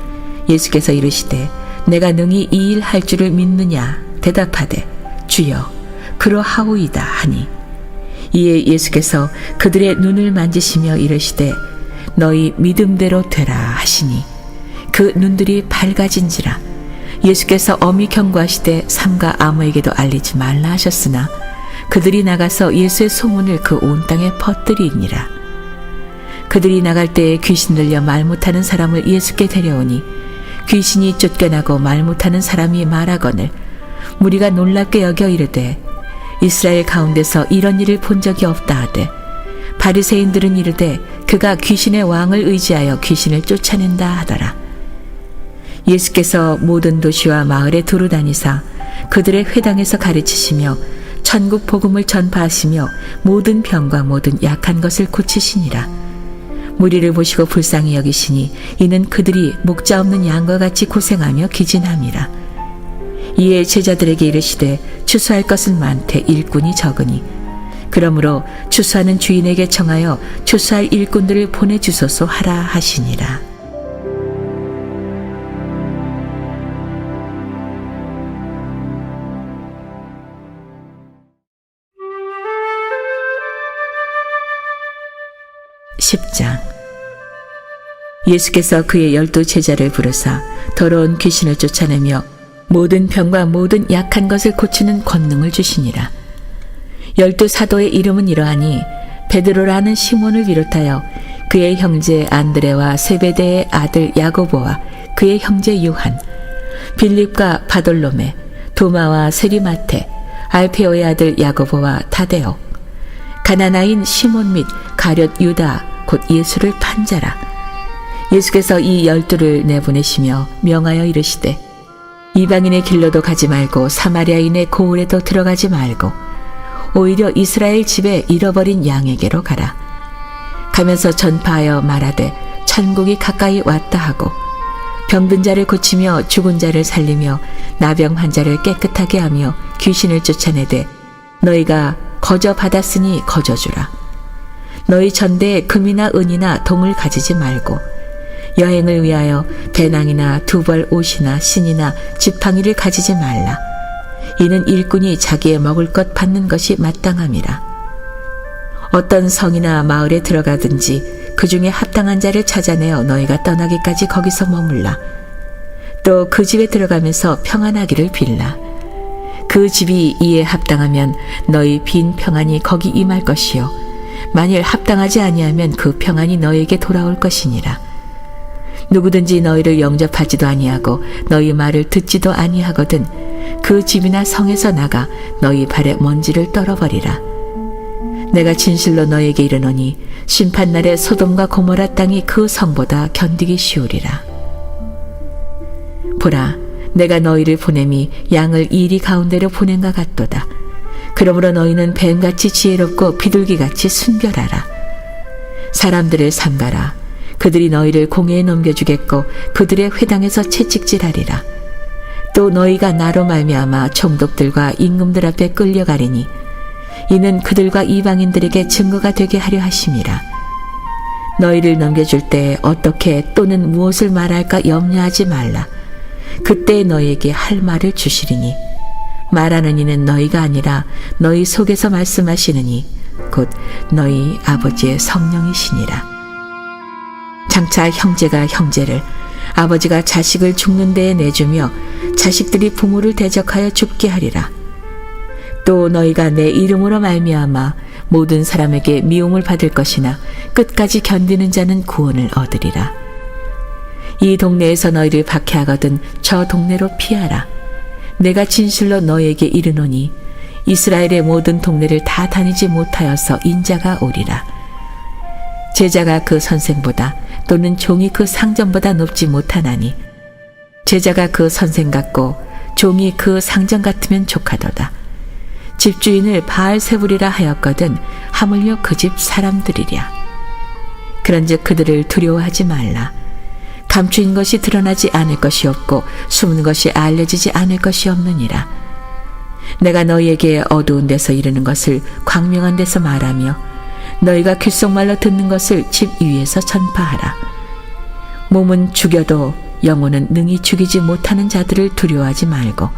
예수께서 이르시되 내가 능히 이 일 할 줄을 믿느냐 대답하되 주여 그러하오이다 하니 이에 예수께서 그들의 눈을 만지시며 이르시되 너희 믿음대로 되라 하시니 그 눈들이 밝아진지라. 예수께서 엄히 경고하시되 삼가 아무에게도 알리지 말라 하셨으나 그들이 나가서 예수의 소문을 그 온 땅에 퍼뜨리니라. 그들이 나갈 때에 귀신 들려 말 못하는 사람을 예수께 데려오니 귀신이 쫓겨나고 말 못하는 사람이 말하거늘 무리가 놀랍게 여겨 이르되 이스라엘 가운데서 이런 일을 본 적이 없다 하되 바리새인들은 이르되 그가 귀신의 왕을 의지하여 귀신을 쫓아낸다 하더라. 예수께서 모든 도시와 마을에 두루 다니사 그들의 회당에서 가르치시며 천국 복음을 전파하시며 모든 병과 모든 약한 것을 고치시니라. 무리를 보시고 불쌍히 여기시니 이는 그들이 목자 없는 양과 같이 고생하며 기진함이라. 이에 제자들에게 이르시되 추수할 것은 많되 일꾼이 적으니 그러므로 추수하는 주인에게 청하여 추수할 일꾼들을 보내주소서 하라 하시니라. (10장) 예수께서 그의 12 제자를 부르사 더러운 귀신을 쫓아내며 모든 병과 모든 약한 것을 고치는 권능을 주시니라. 12 사도의 이름은 이러하니 베드로라는 시몬을 비롯하여 그의 형제 안드레와 세베대의 아들 야고보와 그의 형제 요한, 빌립과 바돌로메, 도마와 세리마테, 알페오의 아들 야고보와 타데오, 가나나인 시몬 및 가룟 유다 곧 예수를 판 자라. 예수께서 이 12를 내보내시며 명하여 이르시되 이방인의 길로도 가지 말고 사마리아인의 고을에도 들어가지 말고 오히려 이스라엘 집에 잃어버린 양에게로 가라. 가면서 전파하여 말하되 천국이 가까이 왔다 하고 병든 자를 고치며 죽은 자를 살리며 나병 환자를 깨끗하게 하며 귀신을 쫓아내되 너희가 거저 받았으니 거저 주라. 너희 전대에 금이나 은이나 동을 가지지 말고 여행을 위하여 배낭이나 두벌 옷이나 신이나 지팡이를 가지지 말라. 이는 일꾼이 자기의 먹을 것 받는 것이 마땅함이라. 어떤 성이나 마을에 들어가든지 그 중에 합당한 자를 찾아내어 너희가 떠나기까지 거기서 머물라. 또 그 집에 들어가면서 평안하기를 빌라. 그 집이 이에 합당하면 너희 빈 평안이 거기 임할 것이요 만일 합당하지 아니하면 그 평안이 너희에게 돌아올 것이니라. 누구든지 너희를 영접하지도 아니하고 너희 말을 듣지도 아니하거든 그 집이나 성에서 나가 너희 발에 먼지를 떨어버리라. 내가 진실로 너희에게 이르노니 심판날에 소돔과 고모라 땅이 그 성보다 견디기 쉬우리라. 보라, 내가 너희를 보냄이 양을 이리 가운데로 보낸과 같도다. 그러므로 너희는 뱀같이 지혜롭고 비둘기같이 순결하라. 사람들을 삼가라. 그들이 너희를 공회에 넘겨주겠고 그들의 회당에서 채찍질하리라. 또 너희가 나로 말미암아 총독들과 임금들 앞에 끌려가리니 이는 그들과 이방인들에게 증거가 되게 하려 하심이라. 너희를 넘겨줄 때 어떻게 또는 무엇을 말할까 염려하지 말라. 그때 너희에게 할 말을 주시리니 말하는 이는 너희가 아니라 너희 속에서 말씀하시느니 곧 너희 아버지의 성령이시니라. 장차 형제가 형제를, 아버지가 자식을 죽는 데에 내주며 자식들이 부모를 대적하여 죽게 하리라. 또 너희가 내 이름으로 말미암아 모든 사람에게 미움을 받을 것이나 끝까지 견디는 자는 구원을 얻으리라. 이 동네에서 너희를 박해하거든 저 동네로 피하라. 내가 진실로 너희에게 이르노니 이스라엘의 모든 동네를 다 다니지 못하여서 인자가 오리라. 제자가 그 선생보다 또는 종이 그 상전보다 높지 못하나니 제자가 그 선생 같고 종이 그 상전 같으면 족하도다. 집주인을 바알세불이라 하였거든 하물며 그 집 사람들이랴. 그런즉 그들을 두려워하지 말라. 감추인 것이 드러나지 않을 것이 없고 숨은 것이 알려지지 않을 것이 없느니라. 내가 너희에게 어두운 데서 이르는 것을 광명한 데서 말하며 너희가 귓속말로 듣는 것을 집 위에서 전파하라. 몸은 죽여도 영혼은 능히 죽이지 못하는 자들을 두려워하지 말고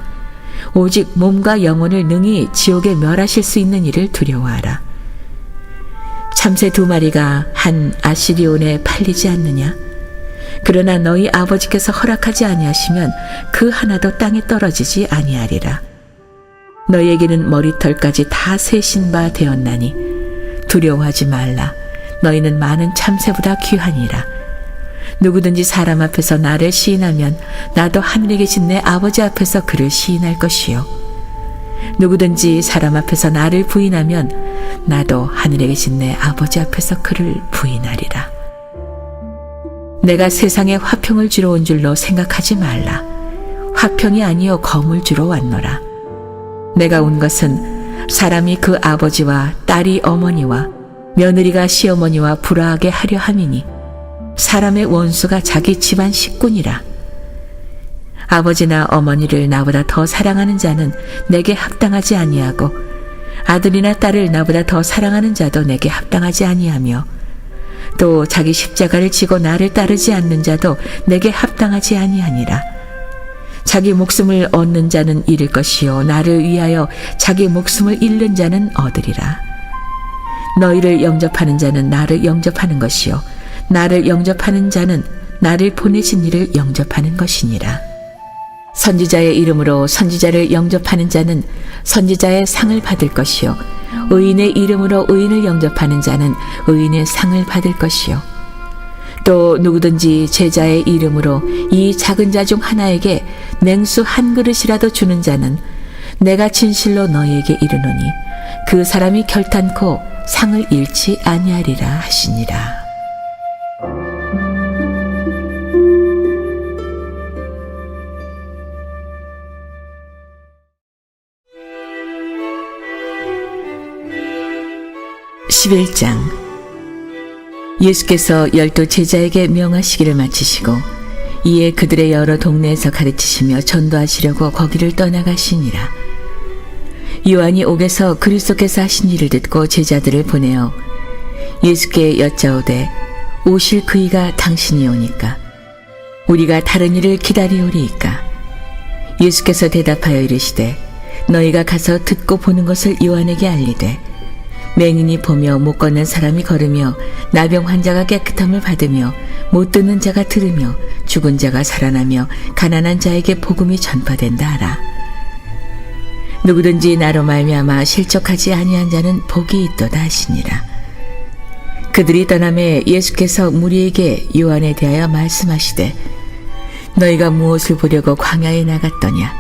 오직 몸과 영혼을 능히 지옥에 멸하실 수 있는 이를 두려워하라. 참새 2마리가 한 아시리온에 팔리지 않느냐? 그러나 너희 아버지께서 허락하지 아니하시면 그 하나도 땅에 떨어지지 아니하리라. 너희에게는 머리털까지 다 세신 바 되었나니 두려워하지 말라. 너희는 많은 참새보다 귀하니라. 누구든지 사람 앞에서 나를 시인하면 나도 하늘에 계신 내 아버지 앞에서 그를 시인할 것이요. 누구든지 사람 앞에서 나를 부인하면 나도 하늘에 계신 내 아버지 앞에서 그를 부인하리라. 내가 세상에 화평을 주러 온 줄로 생각하지 말라. 화평이 아니요 검을 주러 왔노라. 내가 온 것은 사람이 그 아버지와 딸이 어머니와 며느리가 시어머니와 불화하게 하려 함이니 사람의 원수가 자기 집안 식구니라. 아버지나 어머니를 나보다 더 사랑하는 자는 내게 합당하지 아니하고 아들이나 딸을 나보다 더 사랑하는 자도 내게 합당하지 아니하며 또 자기 십자가를 지고 나를 따르지 않는 자도 내게 합당하지 아니하니라. 자기 목숨을 얻는 자는 잃을 것이요 나를 위하여 자기 목숨을 잃는 자는 얻으리라. 너희를 영접하는 자는 나를 영접하는 것이요 나를 영접하는 자는 나를 보내신 이를 영접하는 것이니라. 선지자의 이름으로 선지자를 영접하는 자는 선지자의 상을 받을 것이요 의인의 이름으로 의인을 영접하는 자는 의인의 상을 받을 것이요 또 누구든지 제자의 이름으로 이 작은 자 중 하나에게 냉수 한 그릇이라도 주는 자는 내가 진실로 너희에게 이르노니 그 사람이 결탄코 상을 잃지 아니하리라 하시니라. (11장) 예수께서 12 제자에게 명하시기를 마치시고 이에 그들의 여러 동네에서 가르치시며 전도하시려고 거기를 떠나가시니라. 요한이 옥에서 그리스도께서 하신 일을 듣고 제자들을 보내어 예수께 여짜오되 오실 그이가 당신이 오니까 우리가 다른 일을 기다리오리이까. 예수께서 대답하여 이르시되 너희가 가서 듣고 보는 것을 요한에게 알리되 맹인이 보며 못 걷는 사람이 걸으며 나병 환자가 깨끗함을 받으며 못 듣는 자가 들으며 죽은 자가 살아나며 가난한 자에게 복음이 전파된다 하라. 누구든지 나로 말미암아 실족하지 아니한 자는 복이 있도다 하시니라. 그들이 떠나매 예수께서 무리에게 요한에 대하여 말씀하시되 너희가 무엇을 보려고 광야에 나갔더냐?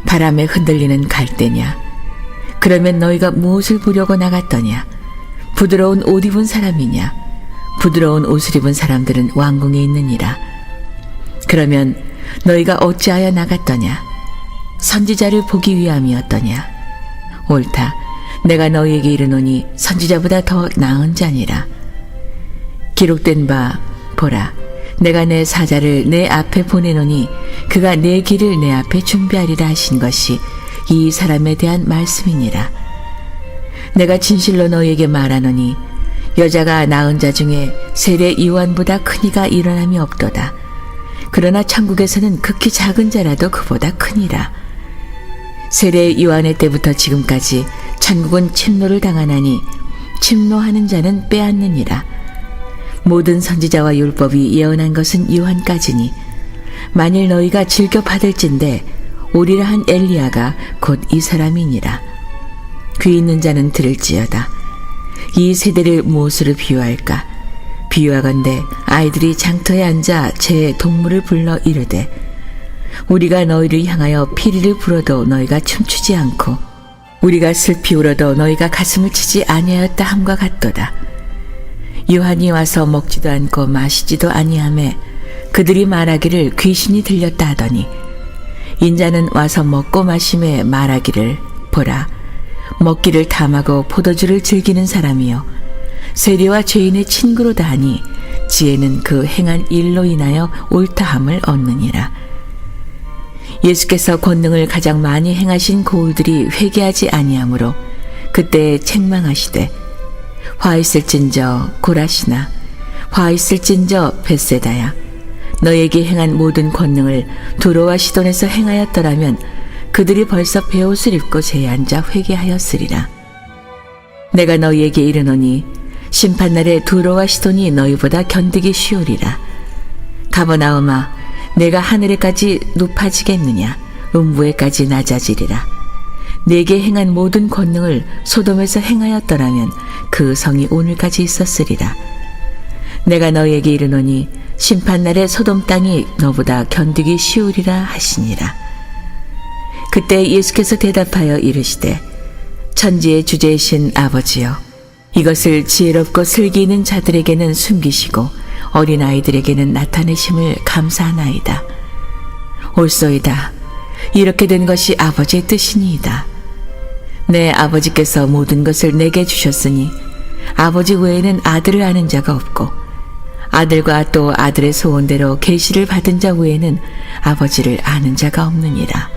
바람에 흔들리는 갈대냐? 그러면 너희가 무엇을 보려고 나갔더냐? 부드러운 옷 입은 사람이냐? 부드러운 옷을 입은 사람들은 왕궁에 있느니라. 그러면 너희가 어찌하여 나갔더냐? 선지자를 보기 위함이었더냐? 옳다. 내가 너희에게 이르노니 선지자보다 더 나은 자니라. 기록된 바 보라. 내가 내 사자를 내 앞에 보내노니 그가 내 길을 내 앞에 준비하리라 하신 것이 이 사람에 대한 말씀이니라. 내가 진실로 너희에게 말하노니 여자가 낳은 자 중에 세례 요한보다 큰 이가 일어남이 없도다. 그러나 천국에서는 극히 작은 자라도 그보다 크니라. 세례 요한의 때부터 지금까지 천국은 침노를 당하나니 침노하는 자는 빼앗느니라. 모든 선지자와 율법이 예언한 것은 요한까지니 만일 너희가 즐겨 받을진대 오리라 한 엘리야가 곧 이 사람이니라. 귀 있는 자는 들을지어다. 이 세대를 무엇으로 비유할까? 비유하건대 아이들이 장터에 앉아 제 동물을 불러 이르되 우리가 너희를 향하여 피리를 불어도 너희가 춤추지 않고 우리가 슬피 울어도 너희가 가슴을 치지 아니하였다 함과 같도다. 요한이 와서 먹지도 않고 마시지도 아니하매 그들이 말하기를 귀신이 들렸다 하더니 인자는 와서 먹고 마심에 말하기를 보라 먹기를 탐하고 포도주를 즐기는 사람이요 세리와 죄인의 친구로다 하니 지혜는 그 행한 일로 인하여 옳다함을 얻느니라. 예수께서 권능을 가장 많이 행하신 고울들이 회개하지 아니하므로 그때 책망하시되 화 있을진저 고라시나 화 있을진저 벳세다야 너에게 행한 모든 권능을 두로와 시돈에서 행하였더라면 그들이 벌써 베옷을 입고 제에 앉아 회개하였으리라. 내가 너희에게 이르노니 심판날에 두로와 시돈이 너희보다 견디기 쉬우리라. 가버나움아 내가 하늘에까지 높아지겠느냐 음부에까지 낮아지리라. 내게 행한 모든 권능을 소돔에서 행하였더라면 그 성이 오늘까지 있었으리라. 내가 너희에게 이르노니 심판날에 소돔 땅이 너보다 견디기 쉬우리라 하시니라. 그때 예수께서 대답하여 이르시되 천지의 주제이신 아버지여 이것을 지혜롭고 슬기 있는 자들에게는 숨기시고 어린아이들에게는 나타내심을 감사하나이다. 옳소이다. 이렇게 된 것이 아버지의 뜻이니이다. 내 아버지께서 모든 것을 내게 주셨으니 아버지 외에는 아들을 아는 자가 없고 아들과 또 아들의 소원대로 계시를 받은 자 외에는 아버지를 아는 자가 없느니라.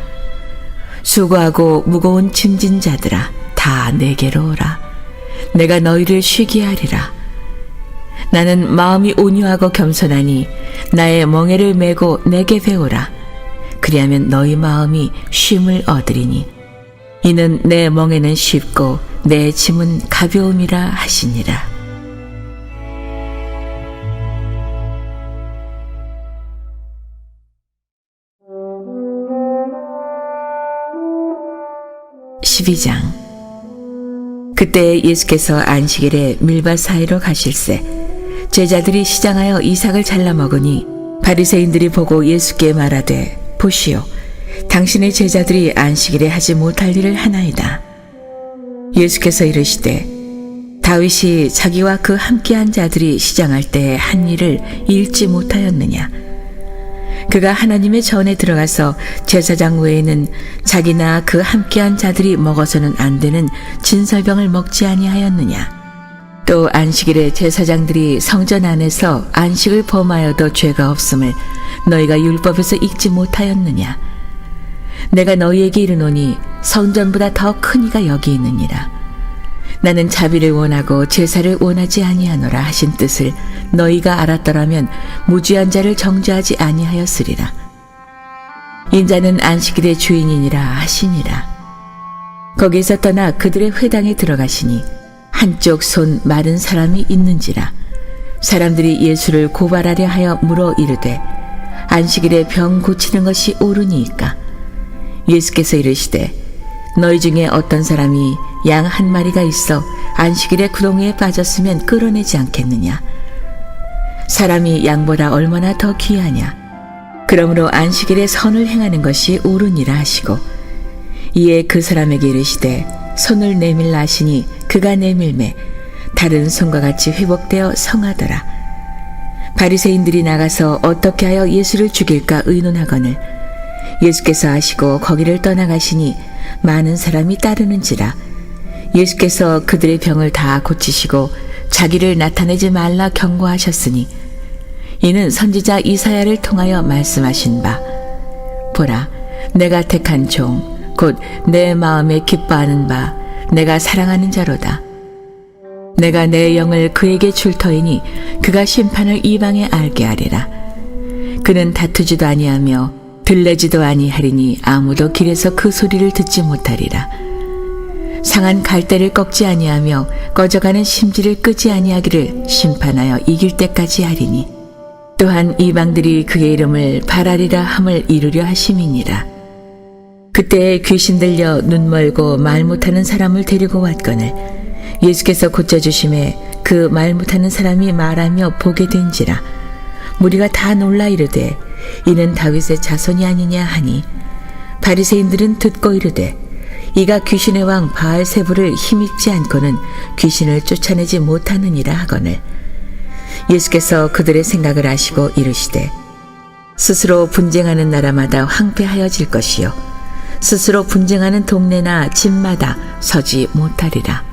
수고하고 무거운 짐진 자들아 다 내게로 오라. 내가 너희를 쉬게 하리라. 나는 마음이 온유하고 겸손하니 나의 멍에를 메고 내게 배우라. 그리하면 너희 마음이 쉼을 얻으리니 이는 내 멍에는 쉽고 내 짐은 가벼움이라 하시니라. 그때 예수께서 안식일에 밀밭 사이로 가실새 제자들이 시장하여 이삭을 잘라 먹으니 바리새인들이 보고 예수께 말하되 보시오 당신의 제자들이 안식일에 하지 못할 일을 하나이다. 예수께서 이르시되 다윗이 자기와 그 함께한 자들이 시장할 때 한 일을 잃지 못하였느냐. 그가 하나님의 전에 들어가서 제사장 외에는 자기나 그 함께한 자들이 먹어서는 안 되는 진설병을 먹지 아니하였느냐. 또 안식일에 제사장들이 성전 안에서 안식을 범하여도 죄가 없음을 너희가 율법에서 읽지 못하였느냐. 내가 너희에게 이르노니 성전보다 더 큰 이가 여기 있느니라. 나는 자비를 원하고 제사를 원하지 아니하노라 하신 뜻을 너희가 알았더라면 무죄한 자를 정죄하지 아니하였으리라. 인자는 안식일의 주인이니라 하시니라. 거기서 떠나 그들의 회당에 들어가시니 한쪽 손 마른 사람이 있는지라. 사람들이 예수를 고발하려 하여 물어 이르되 안식일에 병 고치는 것이 옳으니이까. 예수께서 이르시되 너희 중에 어떤 사람이 양 한 마리가 있어 안식일에 구덩이에 빠졌으면 끌어내지 않겠느냐. 사람이 양보다 얼마나 더 귀하냐. 그러므로 안식일에 선을 행하는 것이 옳으니라 하시고 이에 그 사람에게 이르시되 손을 내밀라 하시니 그가 내밀매 다른 손과 같이 회복되어 성하더라. 바리새인들이 나가서 어떻게 하여 예수를 죽일까 의논하거늘 예수께서 아시고 거기를 떠나가시니 많은 사람이 따르는지라. 예수께서 그들의 병을 다 고치시고 자기를 나타내지 말라 경고하셨으니 이는 선지자 이사야를 통하여 말씀하신 바 보라 내가 택한 종 곧 내 마음에 기뻐하는 바 내가 사랑하는 자로다. 내가 내 영을 그에게 줄 터이니 그가 심판을 이방에 알게 하리라. 그는 다투지도 아니하며 들레지도 아니하리니 아무도 길에서 그 소리를 듣지 못하리라. 상한 갈대를 꺾지 아니하며 꺼져가는 심지를 끄지 아니하기를 심판하여 이길 때까지 하리니 또한 이방들이 그의 이름을 바라리라 함을 이루려 하심이니라. 그때에 귀신 들려 눈 멀고 말 못하는 사람을 데리고 왔거늘 예수께서 고쳐주심에 그 말 못하는 사람이 말하며 보게 된지라. 무리가 다 놀라 이르되 이는 다윗의 자손이 아니냐 하니 바리새인들은 듣고 이르되 이가 귀신의 왕 바알세불을 힘입지 않고는 귀신을 쫓아내지 못하느니라 하거늘 예수께서 그들의 생각을 아시고 이르시되 스스로 분쟁하는 나라마다 황폐하여질 것이요 스스로 분쟁하는 동네나 집마다 서지 못하리라.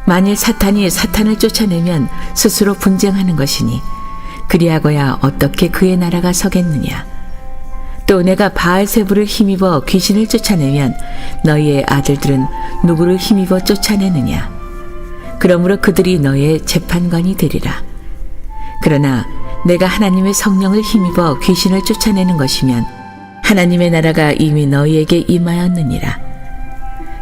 만일 사탄이 사탄을 쫓아내면 스스로 분쟁하는 것이니 그리하고야 어떻게 그의 나라가 서겠느냐. 또 내가 바알세불을 힘입어 귀신을 쫓아내면 너희의 아들들은 누구를 힘입어 쫓아내느냐. 그러므로 그들이 너희의 재판관이 되리라. 그러나 내가 하나님의 성령을 힘입어 귀신을 쫓아내는 것이면 하나님의 나라가 이미 너희에게 임하였느니라.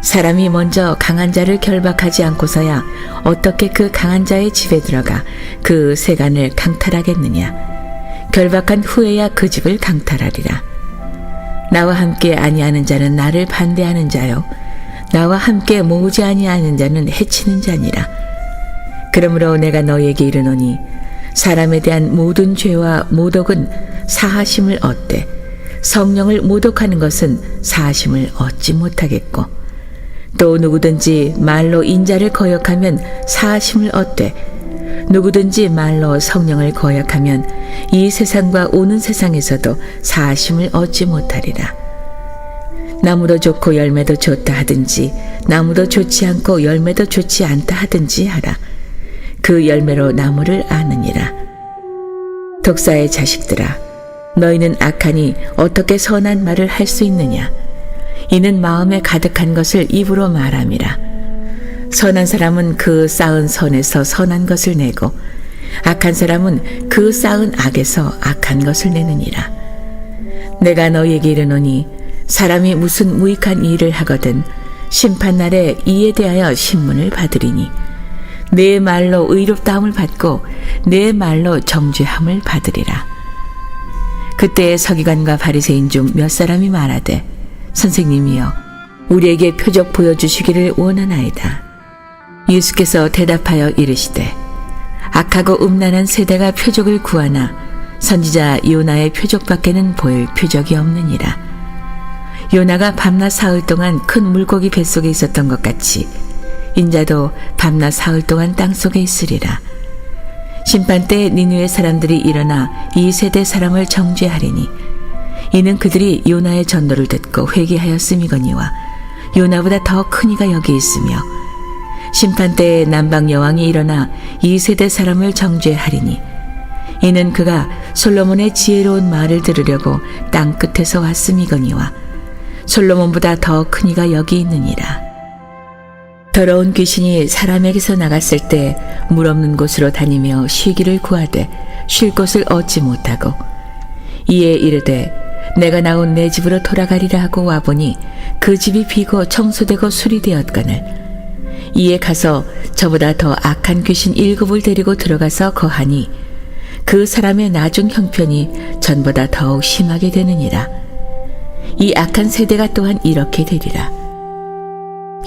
사람이 먼저 강한 자를 결박하지 않고서야 어떻게 그 강한 자의 집에 들어가 그 세간을 강탈하겠느냐. 결박한 후에야 그 집을 강탈하리라. 나와 함께 아니하는 자는 나를 반대하는 자요 나와 함께 모으지 아니하는 자는 해치는 자니라. 그러므로 내가 너희에게 이르노니 사람에 대한 모든 죄와 모독은 사하심을 얻되 성령을 모독하는 것은 사하심을 얻지 못하겠고 또 누구든지 말로 인자를 거역하면 사하심을 얻되 누구든지 말로 성령을 거역하면 이 세상과 오는 세상에서도 사하심을 얻지 못하리라. 나무도 좋고 열매도 좋다 하든지 나무도 좋지 않고 열매도 좋지 않다 하든지 하라. 그 열매로 나무를 아느니라. 독사의 자식들아, 너희는 악하니 어떻게 선한 말을 할 수 있느냐. 이는 마음에 가득한 것을 입으로 말함이라. 선한 사람은 그 쌓은 선에서 선한 것을 내고 악한 사람은 그 쌓은 악에서 악한 것을 내느니라. 내가 너희에게 이르노니 사람이 무슨 무익한 일을 하거든 심판날에 이에 대하여 신문을 받으리니 내 말로 의롭다함을 받고 내 말로 정죄함을 받으리라. 그때 서기관과 바리새인 중 몇 사람이 말하되 선생님이여 우리에게 표적 보여주시기를 원하나이다. 예수께서 대답하여 이르시되 악하고 음란한 세대가 표적을 구하나 선지자 요나의 표적밖에는 보일 표적이 없느니라. 요나가 밤낮 사흘 동안 큰 물고기 뱃속에 있었던 것 같이 인자도 밤낮 사흘 동안 땅속에 있으리라. 심판 때 니느웨 사람들이 일어나 이 세대 사람을 정죄하리니 이는 그들이 요나의 전도를 듣고 회개하였음이거니와 요나보다 더 큰 이가 여기 있으며 심판 때에 남방 여왕이 일어나 이 세대 사람을 정죄하리니 이는 그가 솔로몬의 지혜로운 말을 들으려고 땅 끝에서 왔음이거니와 솔로몬보다 더 큰 이가 여기 있느니라. 더러운 귀신이 사람에게서 나갔을 때 물 없는 곳으로 다니며 쉬기를 구하되 쉴 곳을 얻지 못하고 이에 이르되 내가 나온 내 집으로 돌아가리라 하고 와보니 그 집이 비고 청소되고 수리되었거늘 이에 가서 저보다 더 악한 귀신 7을 데리고 들어가서 거하니 그 사람의 나중 형편이 전보다 더욱 심하게 되느니라. 이 악한 세대가 또한 이렇게 되리라.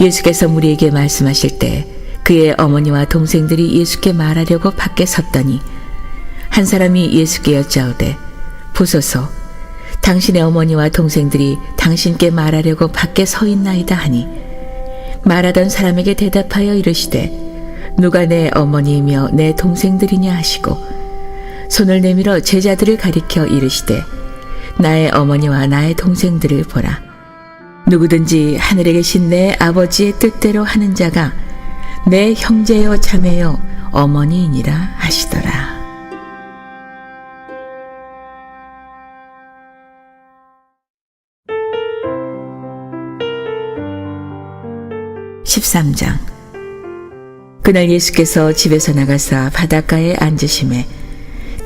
예수께서 무리에게 말씀하실 때 그의 어머니와 동생들이 예수께 말하려고 밖에 섰더니 한 사람이 예수께 여짜오되 보소서 당신의 어머니와 동생들이 당신께 말하려고 밖에 서 있나이다 하니 말하던 사람에게 대답하여 이르시되 누가 내 어머니이며 내 동생들이냐 하시고 손을 내밀어 제자들을 가리켜 이르시되 나의 어머니와 나의 동생들을 보라. 누구든지 하늘에 계신 내 아버지의 뜻대로 하는 자가 내 형제요 자매요 어머니이니라 하시더라. (13장) 그날 예수께서 집에서 나가사 바닷가에 앉으심에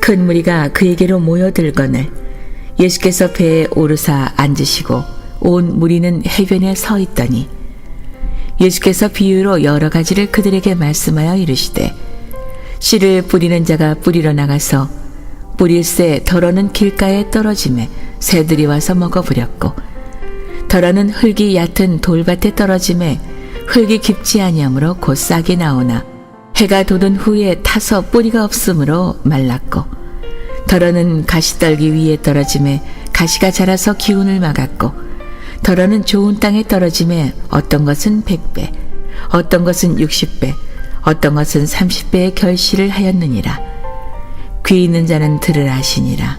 큰 무리가 그에게로 모여들거늘 예수께서 배에 오르사 앉으시고 온 무리는 해변에 서 있더니 예수께서 비유로 여러 가지를 그들에게 말씀하여 이르시되 씨를 뿌리는 자가 뿌리러 나가서 뿌릴새 덜어는 길가에 떨어짐에 새들이 와서 먹어버렸고 덜어는 흙이 얕은 돌밭에 떨어짐에 흙이 깊지 아니하므로 곧 싹이 나오나 해가 돋은 후에 타서 뿌리가 없으므로 말랐고 덜어는 가시떨기 위에 떨어짐에 가시가 자라서 기운을 막았고 덜어는 좋은 땅에 떨어짐에 어떤 것은 100배 어떤 것은 60배 어떤 것은 30배의 결실을 하였느니라. 귀 있는 자는 들으라 하시니라.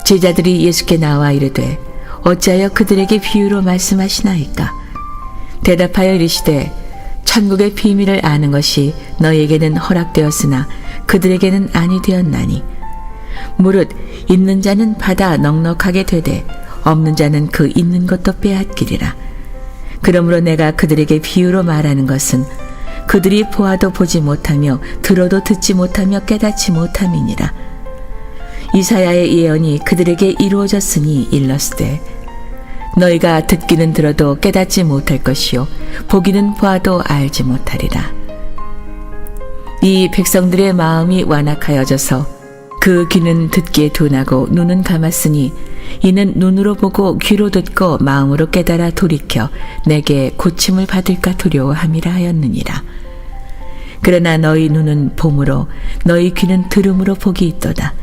제자들이 예수께 나와 이르되 어찌하여 그들에게 비유로 말씀하시나이까. 대답하여 이르시되 천국의 비밀을 아는 것이 너희에게는 허락되었으나 그들에게는 아니 되었나니 무릇 있는 자는 받아 넉넉하게 되되 없는 자는 그 있는 것도 빼앗기리라. 그러므로 내가 그들에게 비유로 말하는 것은 그들이 보아도 보지 못하며 들어도 듣지 못하며 깨닫지 못함이니라. 이사야의 예언이 그들에게 이루어졌으니 일렀으되 너희가 듣기는 들어도 깨닫지 못할 것이요 보기는 보아도 알지 못하리라. 이 백성들의 마음이 완악하여져서 그 귀는 듣기에 둔하고 눈은 감았으니 이는 눈으로 보고 귀로 듣고 마음으로 깨달아 돌이켜 내게 고침을 받을까 두려워함이라 하였느니라. 그러나 너희 눈은 봄으로 너희 귀는 들음으로 복이 있도다.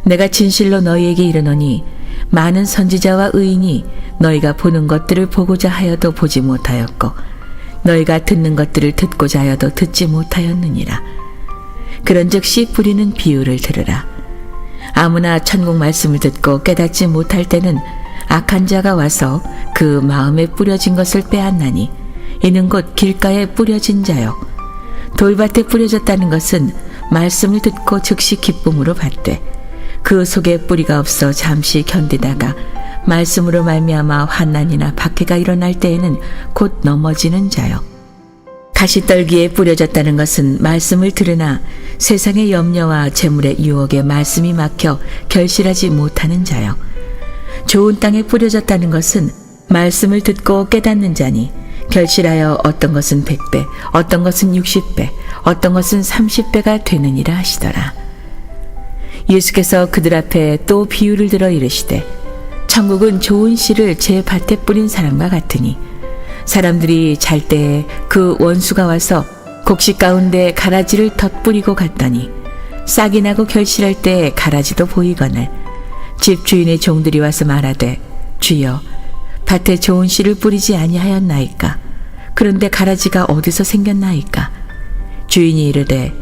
내가 진실로 너희에게 이르노니 많은 선지자와 의인이 너희가 보는 것들을 보고자 하여도 보지 못하였고 너희가 듣는 것들을 듣고자 하여도 듣지 못하였느니라. 그런즉 씨 뿌리는 비유를 들으라. 아무나 천국 말씀을 듣고 깨닫지 못할 때는 악한 자가 와서 그 마음에 뿌려진 것을 빼앗나니 이는 곧 길가에 뿌려진 자요 돌밭에 뿌려졌다는 것은 말씀을 듣고 즉시 기쁨으로 받되 그 속에 뿌리가 없어 잠시 견디다가 말씀으로 말미암아 환난이나 박해가 일어날 때에는 곧 넘어지는 자요 가시떨기에 뿌려졌다는 것은 말씀을 들으나 세상의 염려와 재물의 유혹에 말씀이 막혀 결실하지 못하는 자요 좋은 땅에 뿌려졌다는 것은 말씀을 듣고 깨닫는 자니 결실하여 어떤 것은 100배 어떤 것은 60배 어떤 것은 30배가 되느니라 하시더라. 예수께서 그들 앞에 또 비유를 들어 이르시되 천국은 좋은 씨를 제 밭에 뿌린 사람과 같으니 사람들이 잘 때에 그 원수가 와서 곡식 가운데 가라지를 덧뿌리고 갔더니 싹이 나고 결실할 때 가라지도 보이거늘 집 주인의 종들이 와서 말하되 주여 밭에 좋은 씨를 뿌리지 아니하였나이까. 그런데 가라지가 어디서 생겼나이까. 주인이 이르되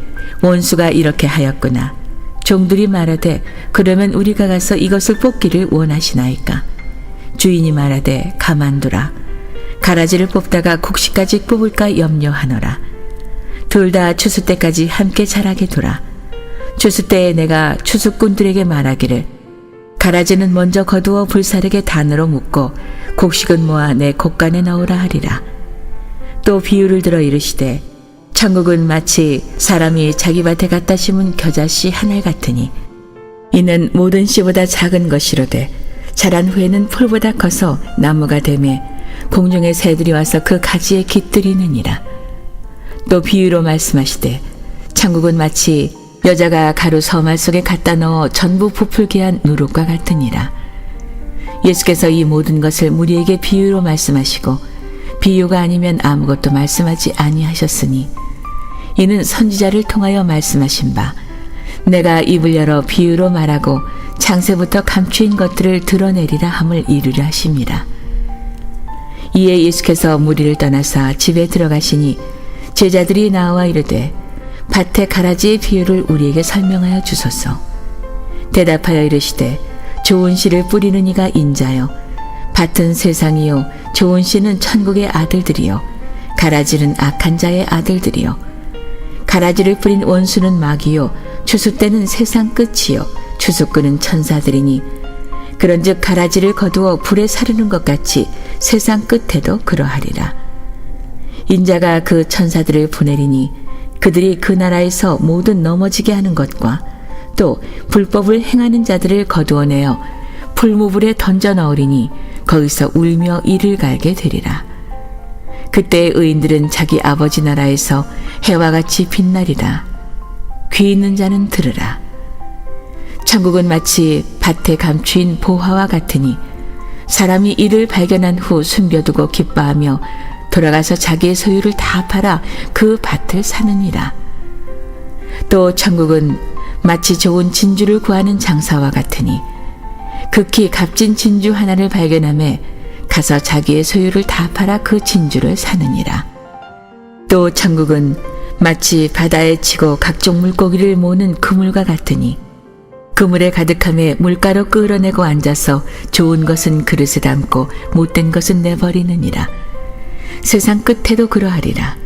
원수가 이렇게 하였구나. 종들이 말하되 그러면 우리가 가서 이것을 뽑기를 원하시나이까. 주인이 말하되 가만두라. 가라지를 뽑다가 곡식까지 뽑을까 염려하노라. 둘 다 추수 때까지 함께 자라게 두라. 추수 때에 내가 추수꾼들에게 말하기를 가라지는 먼저 거두어 불사르게 단으로 묶고 곡식은 모아 내 곡간에 넣으라 하리라. 또 비유를 들어 이르시되 천국은 마치 사람이 자기 밭에 갖다 심은 겨자씨 하나 같으니 이는 모든 씨보다 작은 것이로되 자란 후에는 풀보다 커서 나무가 되매 공중의 새들이 와서 그 가지에 깃들이느니라. 또 비유로 말씀하시되 천국은 마치 여자가 가루 서말 속에 갖다 넣어 전부 부풀게 한 누룩과 같으니라. 예수께서 이 모든 것을 무리에게 비유로 말씀하시고 비유가 아니면 아무것도 말씀하지 아니하셨으니 이는 선지자를 통하여 말씀하신 바 내가 입을 열어 비유로 말하고 창세부터 감추인 것들을 드러내리라 함을 이루려 하심이라. 이에 예수께서 무리를 떠나사 집에 들어가시니 제자들이 나와 이르되 밭의 가라지의 비유를 우리에게 설명하여 주소서. 대답하여 이르시되 좋은 씨를 뿌리는 이가 인자요 밭은 세상이요 좋은 씨는 천국의 아들들이요 가라지는 악한 자의 아들들이요 가라지를 뿌린 원수는 마귀요 추수 때는 세상 끝이요 추수꾼은 천사들이니 그런즉 가라지를 거두어 불에 사르는 것 같이 세상 끝에도 그러하리라. 인자가 그 천사들을 보내리니 그들이 그 나라에서 모든 넘어지게 하는 것과 또 불법을 행하는 자들을 거두어내어 풀무불에 던져 넣으리니 거기서 울며 이를 갈게 되리라. 그때 의인들은 자기 아버지 나라에서 해와 같이 빛나리라. 귀 있는 자는 들으라. 천국은 마치 밭에 감추인 보화와 같으니 사람이 이를 발견한 후 숨겨두고 기뻐하며 돌아가서 자기의 소유를 다 팔아 그 밭을 사느니라. 또 천국은 마치 좋은 진주를 구하는 장사와 같으니 극히 값진 진주 하나를 발견하며 가서 자기의 소유를 다 팔아 그 진주를 사느니라. 또 천국은 마치 바다에 치고 각종 물고기를 모으는 그물과 같으니 그물에 가득함에 물가로 끌어내고 앉아서 좋은 것은 그릇에 담고 못된 것은 내버리느니라. 세상 끝에도 그러하리라.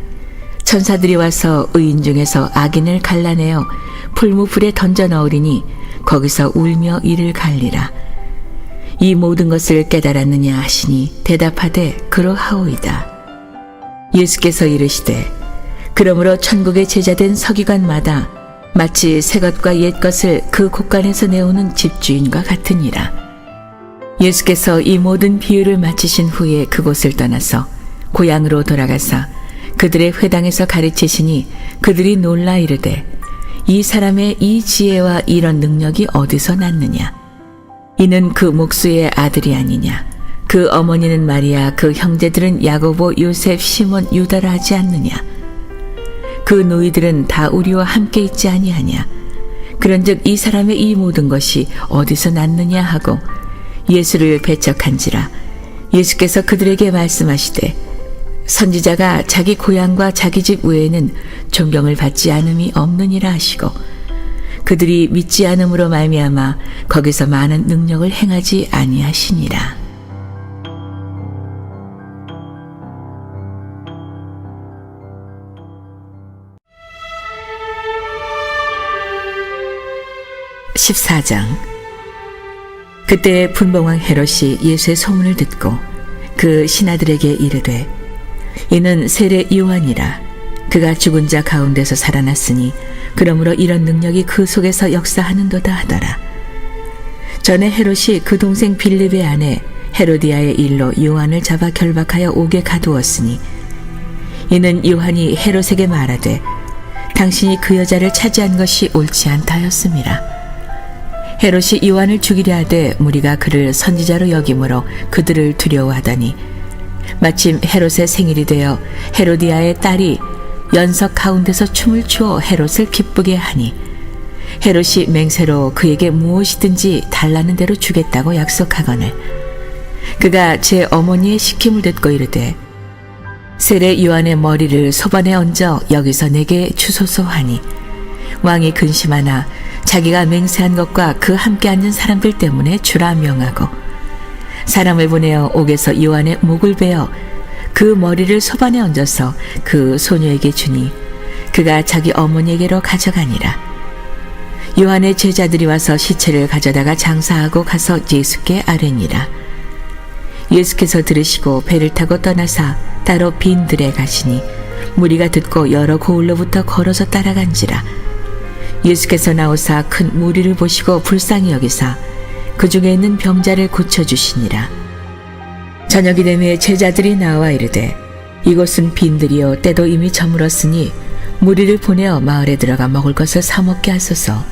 천사들이 와서 의인 중에서 악인을 갈라내어 풀무불에 던져 넣으리니 거기서 울며 이를 갈리라. 이 모든 것을 깨달았느냐 하시니 대답하되 그러하오이다. 예수께서 이르시되 그러므로 천국의 제자된 서기관마다 마치 새 것과 옛 것을 그 곳간에서 내오는 집주인과 같으니라. 예수께서 이 모든 비유를 마치신 후에 그곳을 떠나서 고향으로 돌아가사 그들의 회당에서 가르치시니 그들이 놀라 이르되 이 사람의 이 지혜와 이런 능력이 어디서 났느냐. 이는 그 목수의 아들이 아니냐. 그 어머니는 마리아, 그 형제들은 야고보, 요셉, 시몬, 유다라 하지 않느냐. 그 노이들은 다 우리와 함께 있지 아니하냐. 그런즉 이 사람의 이 모든 것이 어디서 났느냐 하고 예수를 배척한지라. 예수께서 그들에게 말씀하시되 선지자가 자기 고향과 자기 집 외에는 존경을 받지 않음이 없느니라 하시고 그들이 믿지 않음으로 말미암아 거기서 많은 능력을 행하지 아니하시니라. (14장) 그때 분봉왕 헤롯이 예수의 소문을 듣고 그 신하들에게 이르되 이는 세례 요한이라. 그가 죽은 자 가운데서 살아났으니 그러므로 이런 능력이 그 속에서 역사하는도다 하더라. 전에 헤롯이 그 동생 빌립의 아내 헤로디아의 일로 요한을 잡아 결박하여 옥에 가두었으니 이는 요한이 헤롯에게 말하되 당신이 그 여자를 차지한 것이 옳지 않다 하였음이라. 헤롯이 요한을 죽이려 하되 무리가 그를 선지자로 여김으로 그들을 두려워하더니 마침 헤롯의 생일이 되어 헤로디아의 딸이 연석 가운데서 춤을 추어 헤롯을 기쁘게 하니 헤롯이 맹세로 그에게 무엇이든지 달라는 대로 주겠다고 약속하거늘 그가 제 어머니의 시킴을 듣고 이르되 세례 요한의 머리를 소반에 얹어 여기서 내게 주소서 하니 왕이 근심하나 자기가 맹세한 것과 그 함께 앉은 사람들 때문에 주라 명하고 사람을 보내어 옥에서 요한의 목을 베어 그 머리를 소반에 얹어서 그 소녀에게 주니 그가 자기 어머니에게로 가져가니라. 요한의 제자들이 와서 시체를 가져다가 장사하고 가서 예수께 아뢰니라. 예수께서 들으시고 배를 타고 떠나사 따로 빈 들에 가시니 무리가 듣고 여러 고을로부터 걸어서 따라간지라. 예수께서 나오사 큰 무리를 보시고 불쌍히 여기사 그 중에 있는 병자를 고쳐주시니라. 저녁이 되매 제자들이 나와 이르되 이곳은 빈들이요 때도 이미 저물었으니 무리를 보내어 마을에 들어가 먹을 것을 사 먹게 하소서.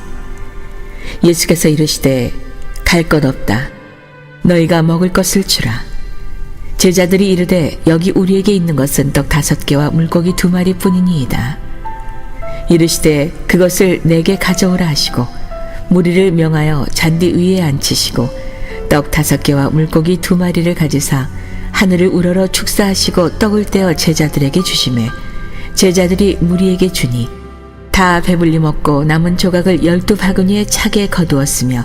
예수께서 이르시되 갈 것 없다. 너희가 먹을 것을 주라. 제자들이 이르되 여기 우리에게 있는 것은 떡 5개와 물고기 2마리 뿐이니이다. 이르시되 그것을 내게 가져오라 하시고 무리를 명하여 잔디 위에 앉히시고 떡 5개와 물고기 2마리를 가지사 하늘을 우러러 축사하시고 떡을 떼어 제자들에게 주시매 제자들이 무리에게 주니 다 배불리 먹고 남은 조각을 12바구니에 차게 거두었으며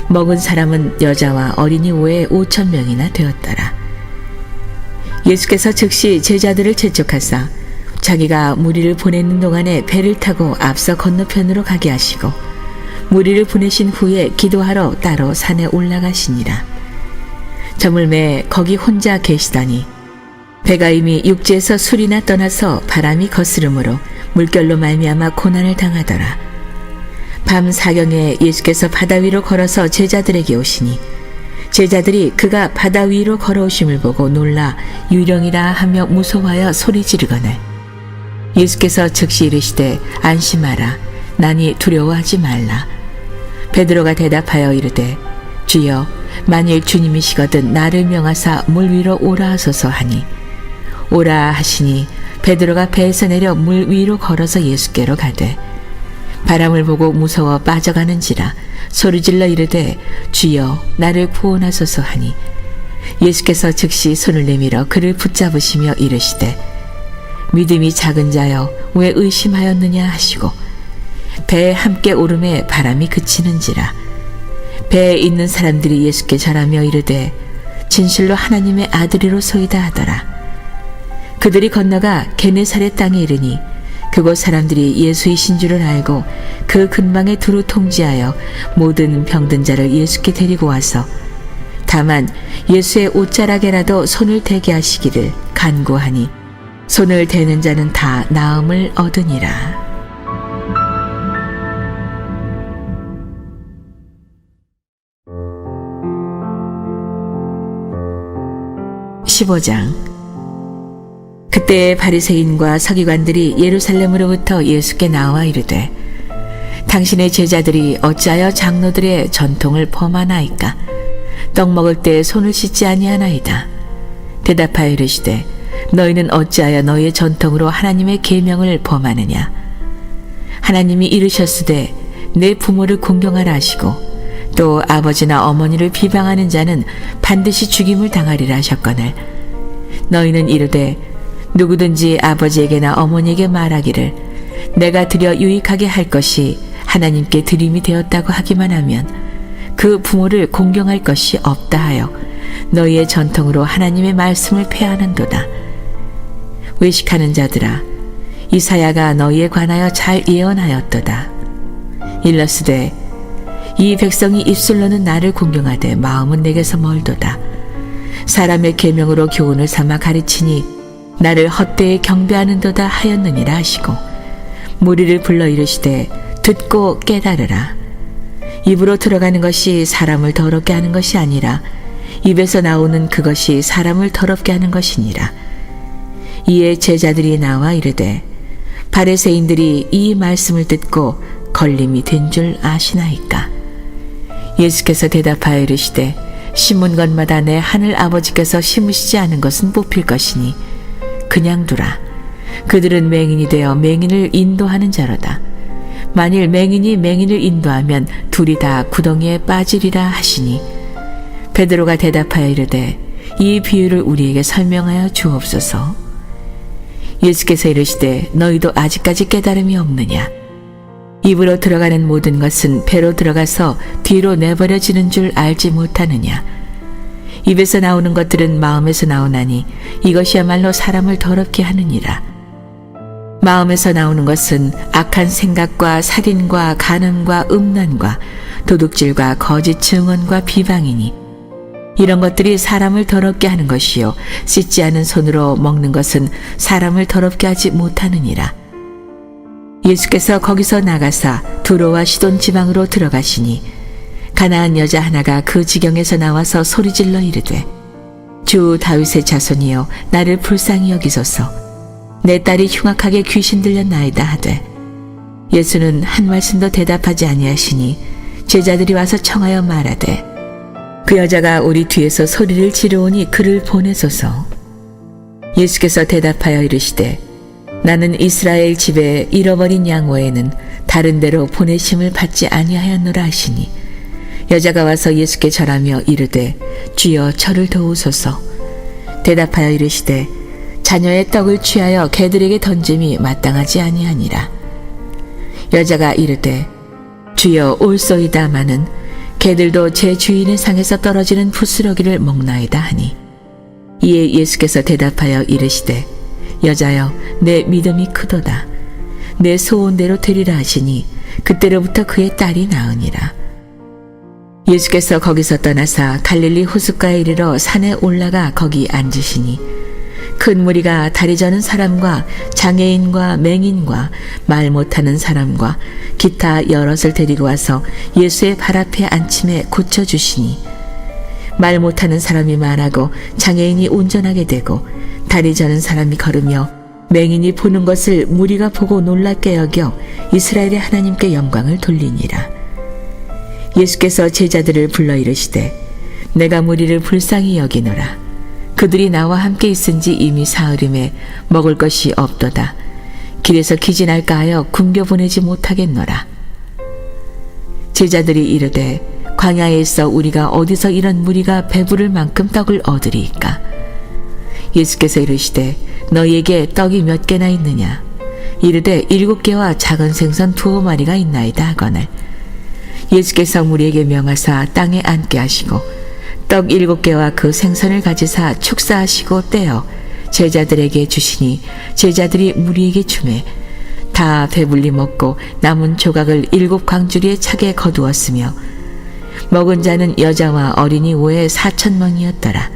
먹은 사람은 여자와 어린이 외에 5,000명이나 되었더라. 예수께서 즉시 제자들을 재촉하사 자기가 무리를 보내는 동안에 배를 타고 앞서 건너편으로 가게 하시고 무리를 보내신 후에 기도하러 따로 산에 올라가시니라. 저물매 거기 혼자 계시다니 배가 이미 육지에서 술이나 떠나서 바람이 거스름으로 물결로 말미암아 고난을 당하더라. 밤 사경에 예수께서 바다 위로 걸어서 제자들에게 오시니 제자들이 그가 바다 위로 걸어오심을 보고 놀라 유령이라 하며 무서워하여 소리 지르거늘 예수께서 즉시 이르시되 안심하라 나니 두려워하지 말라. 베드로가 대답하여 이르되 주여 만일 주님이시거든 나를 명하사 물 위로 오라 하소서 하니 오라 하시니 베드로가 배에서 내려 물 위로 걸어서 예수께로 가되 바람을 보고 무서워 빠져가는지라 소리질러 이르되 주여 나를 구원하소서 하니 예수께서 즉시 손을 내밀어 그를 붙잡으시며 이르시되 믿음이 작은 자여 왜 의심하였느냐 하시고 배에 함께 오름에 바람이 그치는지라 배에 있는 사람들이 예수께 절하며 이르되 진실로 하나님의 아들이로소이다 하더라. 그들이 건너가 게네사렛 땅에 이르니 그곳 사람들이 예수이신 줄을 알고 그 근방에 두루 통지하여 모든 병든 자를 예수께 데리고 와서 다만 예수의 옷자락에라도 손을 대게 하시기를 간구하니 손을 대는 자는 다 나음을 얻으니라. 15장. 그때 바리새인과 서기관들이 예루살렘으로부터 예수께 나와 이르되 당신의 제자들이 어찌하여 장로들의 전통을 범하나이까? 떡 먹을 때 손을 씻지 아니하나이다. 대답하여 이르시되 너희는 어찌하여 너희의 전통으로 하나님의 계명을 범하느냐? 하나님이 이르셨으되 내 부모를 공경하라 하시고 또 아버지나 어머니를 비방하는 자는 반드시 죽임을 당하리라 하셨거늘 너희는 이르되 누구든지 아버지에게나 어머니에게 말하기를 내가 드려 유익하게 할 것이 하나님께 드림이 되었다고 하기만 하면 그 부모를 공경할 것이 없다 하여 너희의 전통으로 하나님의 말씀을 폐하는도다. 외식하는 자들아 이사야가 너희에 관하여 잘 예언하였도다. 일러스되 이 백성이 입술로는 나를 공경하되 마음은 내게서 멀도다. 사람의 계명으로 교훈을 삼아 가르치니 나를 헛되이 경배하는도다 하였느니라 하시고 무리를 불러 이르시되 듣고 깨달으라. 입으로 들어가는 것이 사람을 더럽게 하는 것이 아니라 입에서 나오는 그것이 사람을 더럽게 하는 것이니라. 이에 제자들이 나와 이르되 바리새인들이 이 말씀을 듣고 걸림이 된 줄 아시나이까? 예수께서 대답하여 이르시되 심은 것마다 내 하늘 아버지께서 심으시지 않은 것은 뽑힐 것이니 그냥 두라. 그들은 맹인이 되어 맹인을 인도하는 자로다. 만일 맹인이 맹인을 인도하면 둘이 다 구덩이에 빠지리라 하시니 베드로가 대답하여 이르되 이 비유를 우리에게 설명하여 주옵소서. 예수께서 이르시되 너희도 아직까지 깨달음이 없느냐? 입으로 들어가는 모든 것은 배로 들어가서 뒤로 내버려지는 줄 알지 못하느냐? 입에서 나오는 것들은 마음에서 나오나니 이것이야말로 사람을 더럽게 하느니라. 마음에서 나오는 것은 악한 생각과 살인과 간음과 음란과 도둑질과 거짓 증언과 비방이니 이런 것들이 사람을 더럽게 하는 것이요 씻지 않은 손으로 먹는 것은 사람을 더럽게 하지 못하느니라. 예수께서 거기서 나가사 두로와 시돈 지방으로 들어가시니 가나안 여자 하나가 그 지경에서 나와서 소리질러 이르되 주 다윗의 자손이여 나를 불쌍히 여기소서. 내 딸이 흉악하게 귀신 들렸나이다 하되 예수는 한 말씀도 대답하지 아니하시니 제자들이 와서 청하여 말하되 그 여자가 우리 뒤에서 소리를 지르오니 그를 보내소서. 예수께서 대답하여 이르시되 나는 이스라엘 집에 잃어버린 양 외에는 다른 데로 보내심을 받지 아니하였노라 하시니 여자가 와서 예수께 절하며 이르되 주여 저를 도우소서. 대답하여 이르시되 자녀의 떡을 취하여 개들에게 던짐이 마땅하지 아니하니라. 여자가 이르되 주여 올소이다마는 개들도 제 주인의 상에서 떨어지는 부스러기를 먹나이다 하니 이에 예수께서 대답하여 이르시되 여자여 내 믿음이 크도다. 내 소원대로 되리라 하시니 그때로부터 그의 딸이 나으니라. 예수께서 거기서 떠나사 갈릴리 호숫가에 이르러 산에 올라가 거기 앉으시니 큰 무리가 다리 저는 사람과 장애인과 맹인과 말 못하는 사람과 기타 여럿을 데리고 와서 예수의 발 앞에 앉힘에 고쳐주시니 말 못하는 사람이 말하고 장애인이 운전하게 되고 다리 저는 사람이 걸으며 맹인이 보는 것을 무리가 보고 놀랍게 여겨 이스라엘의 하나님께 영광을 돌리니라. 예수께서 제자들을 불러 이르시되 내가 무리를 불쌍히 여기노라. 그들이 나와 함께 있은지 이미 사흘임에 먹을 것이 없도다. 길에서 기진할까 하여 굶겨 보내지 못하겠노라. 제자들이 이르되 광야에 있어 우리가 어디서 이런 무리가 배부를 만큼 떡을 얻으리이까. 예수께서 이르시되 너희에게 떡이 몇 개나 있느냐. 이르되 7개와 작은 생선 2마리가 있나이다 하거늘. 예수께서 무리에게 명하사 땅에 앉게 하시고 떡 7개와 그 생선을 가지사 축사하시고 떼어 제자들에게 주시니 제자들이 무리에게 주매 다 배불리 먹고 남은 조각을 7광주리에 차게 거두었으며 먹은 자는 여자와 어린이 외에 4,000명이었더라.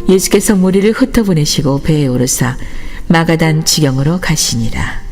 예수께서 무리를 흩어보내시고 배에 오르사 마가단 지경으로 가시니라.